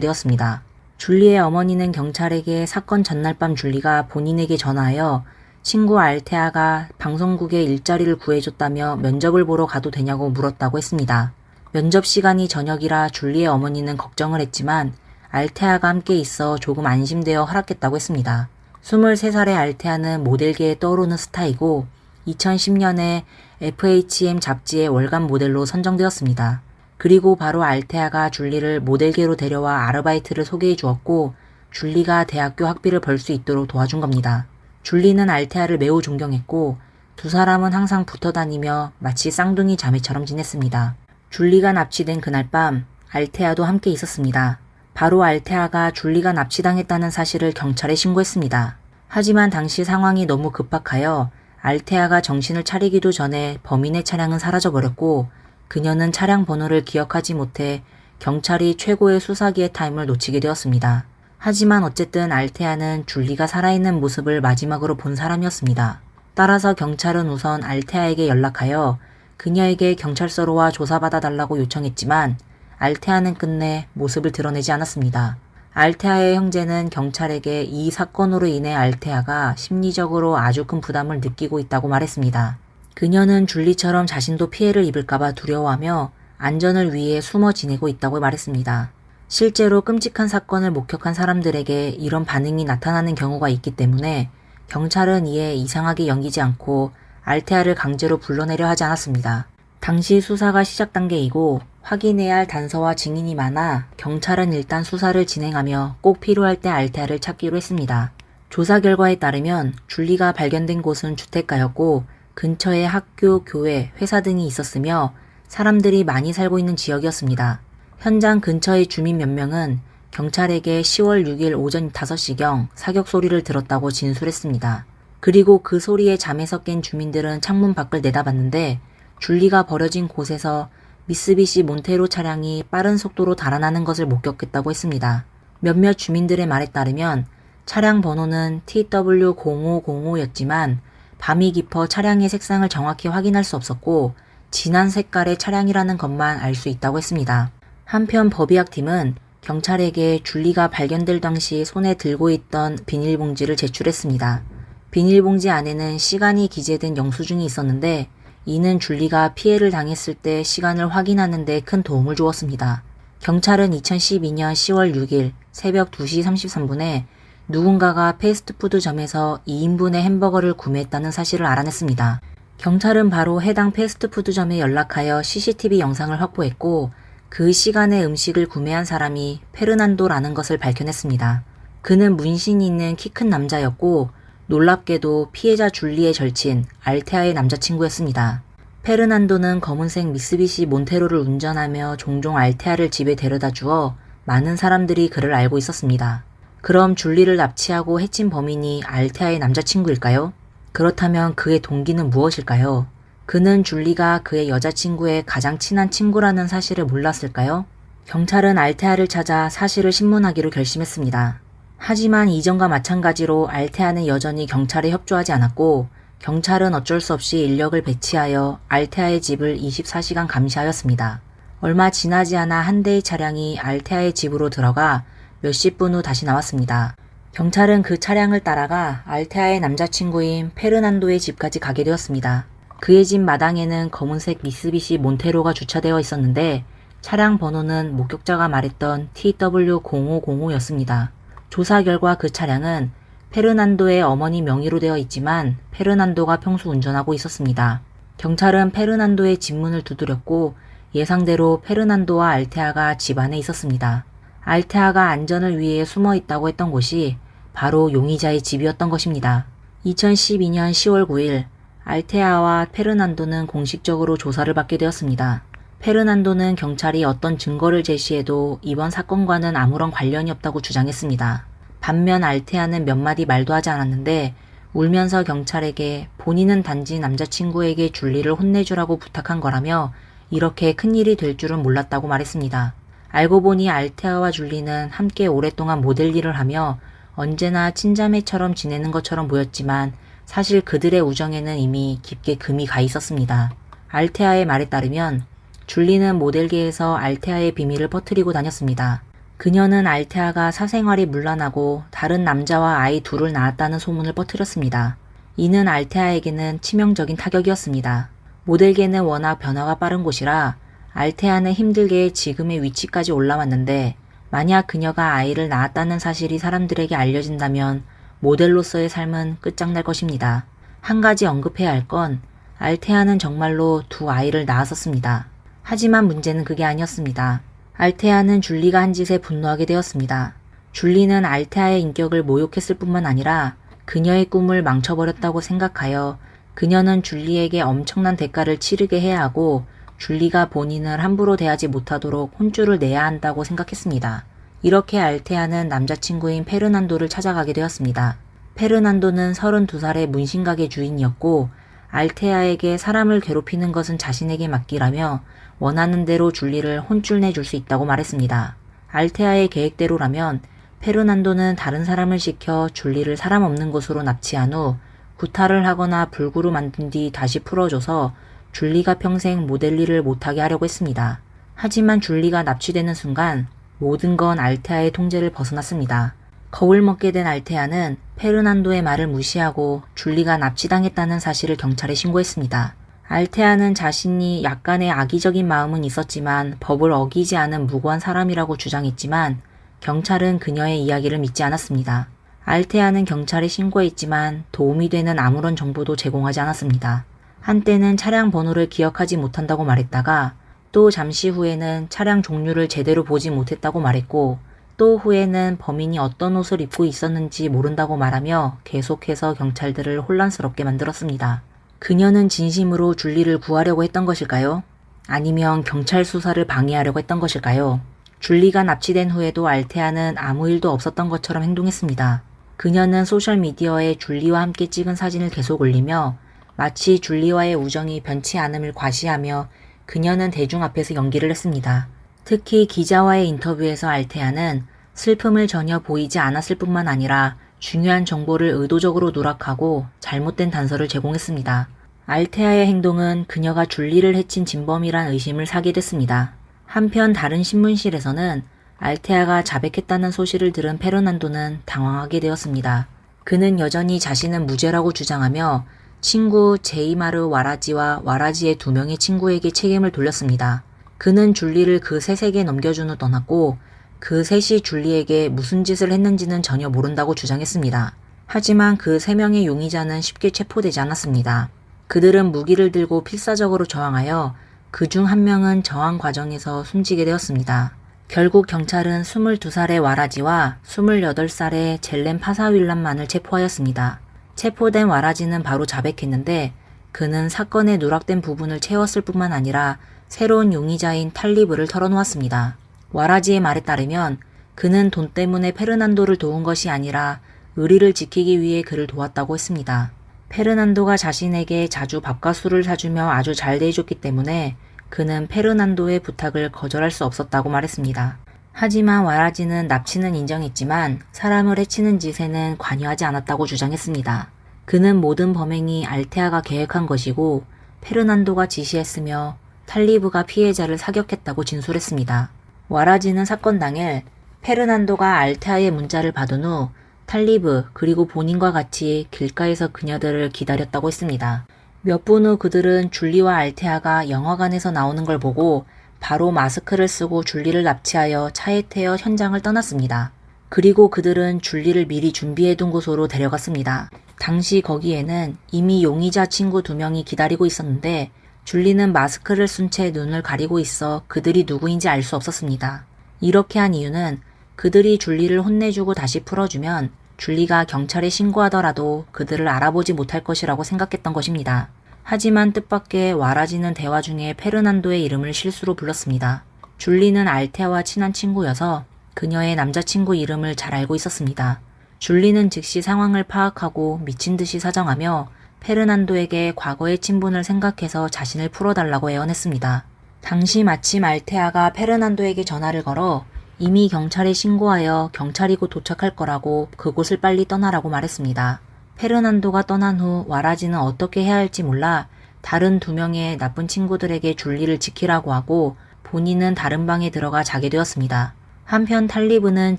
되었습니다. 줄리의 어머니는 경찰에게 사건 전날 밤 줄리가 본인에게 전화하여 친구 알테아가 방송국에 일자리를 구해줬다며 면접을 보러 가도 되냐고 물었다고 했습니다. 면접 시간이 저녁이라 줄리의 어머니는 걱정을 했지만 알테아가 함께 있어 조금 안심되어 허락했다고 했습니다. 23살의 알테아는 모델계에 떠오르는 스타이고 2010년에 FHM 잡지의 월간 모델로 선정되었습니다. 그리고 바로 알테아가 줄리를 모델계로 데려와 아르바이트를 소개해 주었고 줄리가 대학교 학비를 벌 수 있도록 도와준 겁니다. 줄리는 알테아를 매우 존경했고 두 사람은 항상 붙어 다니며 마치 쌍둥이 자매처럼 지냈습니다. 줄리가 납치된 그날 밤 알테아도 함께 있었습니다. 바로 알테아가 줄리가 납치당했다는 사실을 경찰에 신고했습니다. 하지만 당시 상황이 너무 급박하여 알테아가 정신을 차리기도 전에 범인의 차량은 사라져버렸고 그녀는 차량 번호를 기억하지 못해 경찰이 최고의 수사기의 타임을 놓치게 되었습니다. 하지만 어쨌든 알테아는 줄리가 살아있는 모습을 마지막으로 본 사람이었습니다. 따라서 경찰은 우선 알테아에게 연락하여 그녀에게 경찰서로 와 조사받아 달라고 요청했지만 알테아는 끝내 모습을 드러내지 않았습니다. 알테아의 형제는 경찰에게 이 사건으로 인해 알테아가 심리적으로 아주 큰 부담을 느끼고 있다고 말했습니다. 그녀는 줄리처럼 자신도 피해를 입을까봐 두려워하며 안전을 위해 숨어 지내고 있다고 말했습니다. 실제로 끔찍한 사건을 목격한 사람들에게 이런 반응이 나타나는 경우가 있기 때문에 경찰은 이에 이상하게 여기지 않고 알테아를 강제로 불러내려 하지 않았습니다. 당시 수사가 시작 단계이고 확인해야 할 단서와 증인이 많아 경찰은 일단 수사를 진행하며 꼭 필요할 때 알테아를 찾기로 했습니다. 조사 결과에 따르면 줄리가 발견된 곳은 주택가였고 근처에 학교, 교회, 회사 등이 있었으며 사람들이 많이 살고 있는 지역이었습니다. 현장 근처의 주민 몇 명은 경찰에게 10월 6일 오전 5시경 사격 소리를 들었다고 진술했습니다. 그리고 그 소리에 잠에서 깬 주민들은 창문 밖을 내다봤는데 줄리가 버려진 곳에서 미쓰비시 몬테로 차량이 빠른 속도로 달아나는 것을 목격했다고 했습니다. 몇몇 주민들의 말에 따르면 차량 번호는 TW0505였지만 밤이 깊어 차량의 색상을 정확히 확인할 수 없었고 진한 색깔의 차량이라는 것만 알 수 있다고 했습니다. 한편 법의학팀은 경찰에게 줄리가 발견될 당시 손에 들고 있던 비닐봉지를 제출했습니다. 비닐봉지 안에는 시간이 기재된 영수증이 있었는데 이는 줄리가 피해를 당했을 때 시간을 확인하는 데 큰 도움을 주었습니다. 경찰은 2012년 10월 6일 새벽 2시 33분에 누군가가 패스트푸드점에서 2인분의 햄버거를 구매했다는 사실을 알아냈습니다. 경찰은 바로 해당 패스트푸드점에 연락하여 CCTV 영상을 확보했고 그 시간에 음식을 구매한 사람이 페르난도라는 것을 밝혀냈습니다. 그는 문신이 있는 키 큰 남자였고 놀랍게도 피해자 줄리의 절친 알테아의 남자친구였습니다. 페르난도는 검은색 미쓰비시 몬테로를 운전하며 종종 알테아를 집에 데려다 주어 많은 사람들이 그를 알고 있었습니다. 그럼 줄리를 납치하고 해친 범인이 알테아의 남자친구일까요? 그렇다면 그의 동기는 무엇일까요? 그는 줄리가 그의 여자친구의 가장 친한 친구라는 사실을 몰랐을까요? 경찰은 알테아를 찾아 사실을 신문하기로 결심했습니다. 하지만 이전과 마찬가지로 알테아는 여전히 경찰에 협조하지 않았고 경찰은 어쩔 수 없이 인력을 배치하여 알테아의 집을 24시간 감시하였습니다. 얼마 지나지 않아 한 대의 차량이 알테아의 집으로 들어가 몇십 분 후 다시 나왔습니다. 경찰은 그 차량을 따라가 알테아의 남자친구인 페르난도의 집까지 가게 되었습니다. 그의 집 마당에는 검은색 미쓰비시 몬테로가 주차되어 있었는데 차량 번호는 목격자가 말했던 TW0505였습니다. 조사 결과 그 차량은 페르난도의 어머니 명의로 되어 있지만 페르난도가 평소 운전하고 있었습니다. 경찰은 페르난도의 집 문을 두드렸고 예상대로 페르난도와 알테아가 집 안에 있었습니다. 알테아가 안전을 위해 숨어 있다고 했던 곳이 바로 용의자의 집이었던 것입니다. 2012년 10월 9일 알테아와 페르난도는 공식적으로 조사를 받게 되었습니다. 페르난도는 경찰이 어떤 증거를 제시해도 이번 사건과는 아무런 관련이 없다고 주장했습니다. 반면 알테아는 몇 마디 말도 하지 않았는데 울면서 경찰에게 본인은 단지 남자친구에게 줄리를 혼내주라고 부탁한 거라며 이렇게 큰일이 될 줄은 몰랐다고 말했습니다. 알고 보니 알테아와 줄리는 함께 오랫동안 모델 일을 하며 언제나 친자매처럼 지내는 것처럼 보였지만 사실 그들의 우정에는 이미 깊게 금이 가 있었습니다. 알테아의 말에 따르면 줄리는 모델계에서 알테아의 비밀을 퍼뜨리고 다녔습니다. 그녀는 알테아가 사생활이 문란하고 다른 남자와 아이 둘을 낳았다는 소문을 퍼뜨렸습니다. 이는 알테아에게는 치명적인 타격이었습니다. 모델계는 워낙 변화가 빠른 곳이라 알테아는 힘들게 지금의 위치까지 올라왔는데 만약 그녀가 아이를 낳았다는 사실이 사람들에게 알려진다면 모델로서의 삶은 끝장날 것입니다. 한 가지 언급해야 할 건 알테아는 정말로 두 아이를 낳았었습니다. 하지만 문제는 그게 아니었습니다. 알테아는 줄리가 한 짓에 분노하게 되었습니다. 줄리는 알테아의 인격을 모욕했을 뿐만 아니라 그녀의 꿈을 망쳐버렸다고 생각하여 그녀는 줄리에게 엄청난 대가를 치르게 해야 하고 줄리가 본인을 함부로 대하지 못하도록 혼쭐을 내야 한다고 생각했습니다. 이렇게 알테아는 남자친구인 페르난도를 찾아가게 되었습니다. 페르난도는 32살의 문신가게 주인이었고 알테아에게 사람을 괴롭히는 것은 자신에게 맡기라며 원하는 대로 줄리를 혼쭐 내줄 수 있다고 말했습니다. 알테아의 계획대로라면 페르난도는 다른 사람을 시켜 줄리를 사람 없는 곳으로 납치한 후 구타를 하거나 불구로 만든 뒤 다시 풀어줘서 줄리가 평생 모델 일을 못하게 하려고 했습니다. 하지만 줄리가 납치되는 순간 모든 건 알테아의 통제를 벗어났습니다. 겁을 먹게 된 알테아는 페르난도의 말을 무시하고 줄리가 납치당했다는 사실을 경찰에 신고했습니다. 알테아는 자신이 약간의 악의적인 마음은 있었지만 법을 어기지 않은 무고한 사람이라고 주장했지만 경찰은 그녀의 이야기를 믿지 않았습니다. 알테아는 경찰에 신고했지만 도움이 되는 아무런 정보도 제공하지 않았습니다. 한때는 차량 번호를 기억하지 못한다고 말했다가 또 잠시 후에는 차량 종류를 제대로 보지 못했다고 말했고 또 후에는 범인이 어떤 옷을 입고 있었는지 모른다고 말하며 계속해서 경찰들을 혼란스럽게 만들었습니다. 그녀는 진심으로 줄리를 구하려고 했던 것일까요? 아니면 경찰 수사를 방해하려고 했던 것일까요? 줄리가 납치된 후에도 알테아는 아무 일도 없었던 것처럼 행동했습니다. 그녀는 소셜미디어에 줄리와 함께 찍은 사진을 계속 올리며 마치 줄리와의 우정이 변치 않음을 과시하며 그녀는 대중 앞에서 연기를 했습니다. 특히 기자와의 인터뷰에서 알테아는 슬픔을 전혀 보이지 않았을 뿐만 아니라 중요한 정보를 의도적으로 누락하고 잘못된 단서를 제공했습니다. 알테아의 행동은 그녀가 줄리를 해친 진범이란 의심을 사게 됐습니다. 한편 다른 신문실에서는 알테아가 자백했다는 소식을 들은 페르난도는 당황하게 되었습니다. 그는 여전히 자신은 무죄라고 주장하며 친구 제이마르 와라지와 와라지의 2명의 친구에게 책임을 돌렸습니다. 그는 줄리를 그 셋에게 넘겨준 후 떠났고 그 셋이 줄리에게 무슨 짓을 했는지는 전혀 모른다고 주장했습니다. 하지만 그 3명의 용의자는 쉽게 체포되지 않았습니다. 그들은 무기를 들고 필사적으로 저항하여 그중 1명은 저항 과정에서 숨지게 되었습니다. 결국 경찰은 22살의 와라지와 28살의 젤렌 파사윌란만을 체포하였습니다. 체포된 와라지는 바로 자백했는데 그는 사건의 누락된 부분을 채웠을 뿐만 아니라 새로운 용의자인 탈리브를 털어놓았습니다. 와라지의 말에 따르면 그는 돈 때문에 페르난도를 도운 것이 아니라 의리를 지키기 위해 그를 도왔다고 했습니다. 페르난도가 자신에게 자주 밥과 술을 사주며 아주 잘 대해줬기 때문에 그는 페르난도의 부탁을 거절할 수 없었다고 말했습니다. 하지만 와라지는 납치는 인정했지만 사람을 해치는 짓에는 관여하지 않았다고 주장했습니다. 그는 모든 범행이 알테아가 계획한 것이고 페르난도가 지시했으며 탈리브가 피해자를 사격했다고 진술했습니다. 와라지는 사건 당일 페르난도가 알테아의 문자를 받은 후 탈리브 그리고 본인과 같이 길가에서 그녀들을 기다렸다고 했습니다. 몇 분 후 그들은 줄리와 알테아가 영화관에서 나오는 걸 보고 바로 마스크를 쓰고 줄리를 납치하여 차에 태워 현장을 떠났습니다. 그리고 그들은 줄리를 미리 준비해둔 곳으로 데려갔습니다. 당시 거기에는 이미 용의자 친구 2명이 기다리고 있었는데 줄리는 마스크를 쓴 채 눈을 가리고 있어 그들이 누구인지 알 수 없었습니다. 이렇게 한 이유는 그들이 줄리를 혼내주고 다시 풀어주면 줄리가 경찰에 신고하더라도 그들을 알아보지 못할 것이라고 생각했던 것입니다. 하지만 뜻밖의 와라지는 대화 중에 페르난도의 이름을 실수로 불렀습니다. 줄리는 알테아와 친한 친구여서 그녀의 남자친구 이름을 잘 알고 있었습니다. 줄리는 즉시 상황을 파악하고 미친 듯이 사정하며 페르난도에게 과거의 친분을 생각해서 자신을 풀어달라고 애원했습니다. 당시 마침 알테아가 페르난도에게 전화를 걸어 이미 경찰에 신고하여 경찰이 곧 도착할 거라고 그곳을 빨리 떠나라고 말했습니다. 페르난도가 떠난 후 와라지는 어떻게 해야 할지 몰라 다른 2명의 나쁜 친구들에게 줄리를 지키라고 하고 본인은 다른 방에 들어가 자게 되었습니다. 한편 탈리브는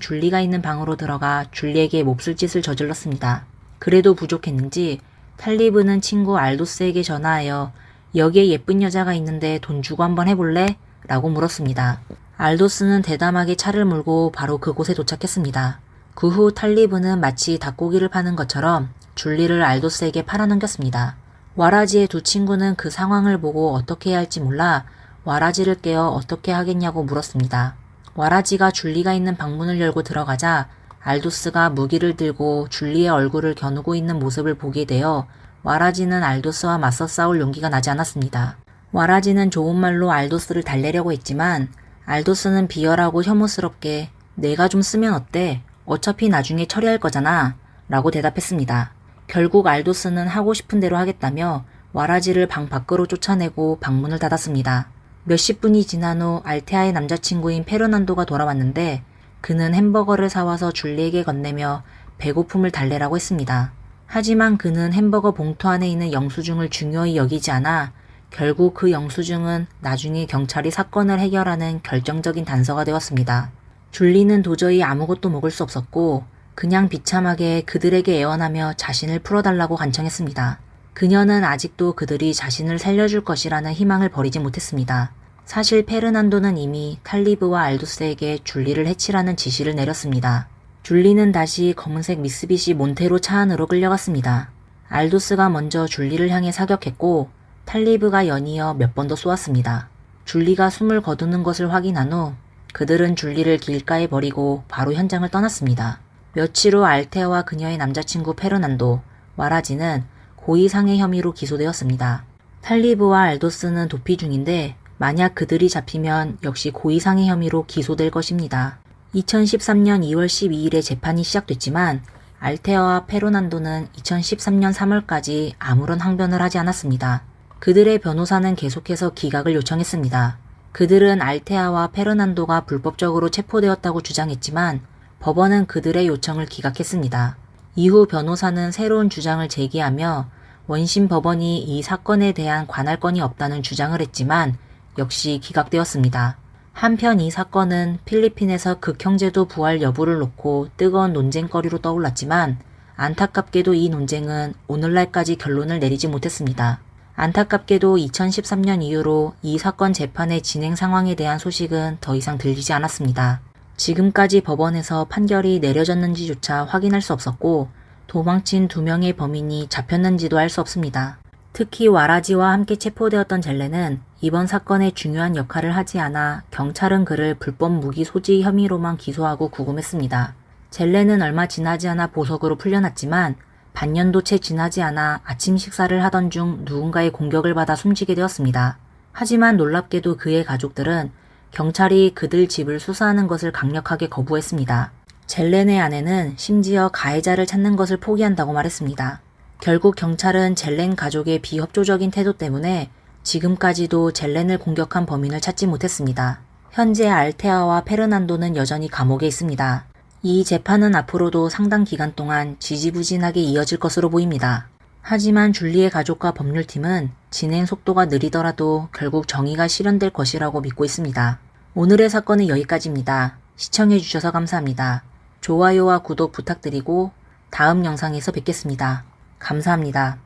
줄리가 있는 방으로 들어가 줄리에게 몹쓸 짓을 저질렀습니다. 그래도 부족했는지 탈리브는 친구 알도스에게 전화하여 여기에 예쁜 여자가 있는데 돈 주고 한번 해볼래? 라고 물었습니다. 알도스는 대담하게 차를 몰고 바로 그곳에 도착했습니다. 그 후 탈리브는 마치 닭고기를 파는 것처럼 줄리를 알도스에게 팔아넘겼습니다. 와라지의 2 친구는 그 상황을 보고 어떻게 해야 할지 몰라 와라지를 깨어 어떻게 하겠냐고 물었습니다. 와라지가 줄리가 있는 방문을 열고 들어가자 알도스가 무기를 들고 줄리의 얼굴을 겨누고 있는 모습을 보게 되어 와라지는 알도스와 맞서 싸울 용기가 나지 않았습니다. 와라지는 좋은 말로 알도스를 달래려고 했지만 알도스는 비열하고 혐오스럽게 내가 좀 쓰면 어때? 어차피 나중에 처리할 거잖아 라고 대답했습니다. 결국 알도스는 하고 싶은 대로 하겠다며 와라지를 방 밖으로 쫓아내고 방문을 닫았습니다. 몇십 분이 지난 후 알테아의 남자친구인 페르난도가 돌아왔는데 그는 햄버거를 사와서 줄리에게 건네며 배고픔을 달래라고 했습니다. 하지만 그는 햄버거 봉투 안에 있는 영수증을 중요히 여기지 않아 결국 그 영수증은 나중에 경찰이 사건을 해결하는 결정적인 단서가 되었습니다. 줄리는 도저히 아무것도 먹을 수 없었고 그냥 비참하게 그들에게 애원하며 자신을 풀어달라고 간청했습니다. 그녀는 아직도 그들이 자신을 살려줄 것이라는 희망을 버리지 못했습니다. 사실 페르난도는 이미 탈리브와 알도스에게 줄리를 해치라는 지시를 내렸습니다. 줄리는 다시 검은색 미쓰비시 몬테로 차 안으로 끌려갔습니다. 알도스가 먼저 줄리를 향해 사격했고 탈리브가 연이어 몇 번 더 쏘았습니다. 줄리가 숨을 거두는 것을 확인한 후 그들은 줄리를 길가에 버리고 바로 현장을 떠났습니다. 며칠 후 알테아와 그녀의 남자친구 페르난도, 와라지는 고의상해 혐의로 기소되었습니다. 탈리브와 알도스는 도피 중인데 만약 그들이 잡히면 역시 고의상해 혐의로 기소될 것입니다. 2013년 2월 12일에 재판이 시작됐지만 알테아와 페르난도는 2013년 3월까지 아무런 항변을 하지 않았습니다. 그들의 변호사는 계속해서 기각을 요청했습니다. 그들은 알테아와 페르난도가 불법적으로 체포되었다고 주장했지만 법원은 그들의 요청을 기각했습니다. 이후 변호사는 새로운 주장을 제기하며 원심 법원이 이 사건에 대한 관할권이 없다는 주장을 했지만 역시 기각되었습니다. 한편 이 사건은 필리핀에서 극형제도 부활 여부를 놓고 뜨거운 논쟁거리로 떠올랐지만 안타깝게도 이 논쟁은 오늘날까지 결론을 내리지 못했습니다. 안타깝게도 2013년 이후로 이 사건 재판의 진행 상황에 대한 소식은 더 이상 들리지 않았습니다. 지금까지 법원에서 판결이 내려졌는지조차 확인할 수 없었고 도망친 2명의 범인이 잡혔는지도 알 수 없습니다. 특히 와라지와 함께 체포되었던 젤레는 이번 사건에 중요한 역할을 하지 않아 경찰은 그를 불법 무기 소지 혐의로만 기소하고 구금했습니다. 젤레는 얼마 지나지 않아 보석으로 풀려났지만 반년도 채 지나지 않아 아침 식사를 하던 중 누군가의 공격을 받아 숨지게 되었습니다. 하지만 놀랍게도 그의 가족들은 경찰이 그들 집을 수사하는 것을 강력하게 거부했습니다. 젤렌의 아내는 심지어 가해자를 찾는 것을 포기한다고 말했습니다. 결국 경찰은 젤렌 가족의 비협조적인 태도 때문에 지금까지도 젤렌을 공격한 범인을 찾지 못했습니다. 현재 알테아와 페르난도는 여전히 감옥에 있습니다. 이 재판은 앞으로도 상당 기간 동안 지지부진하게 이어질 것으로 보입니다. 하지만 줄리의 가족과 법률팀은 진행 속도가 느리더라도 결국 정의가 실현될 것이라고 믿고 있습니다. 오늘의 사건은 여기까지입니다. 시청해주셔서 감사합니다. 좋아요와 구독 부탁드리고 다음 영상에서 뵙겠습니다. 감사합니다.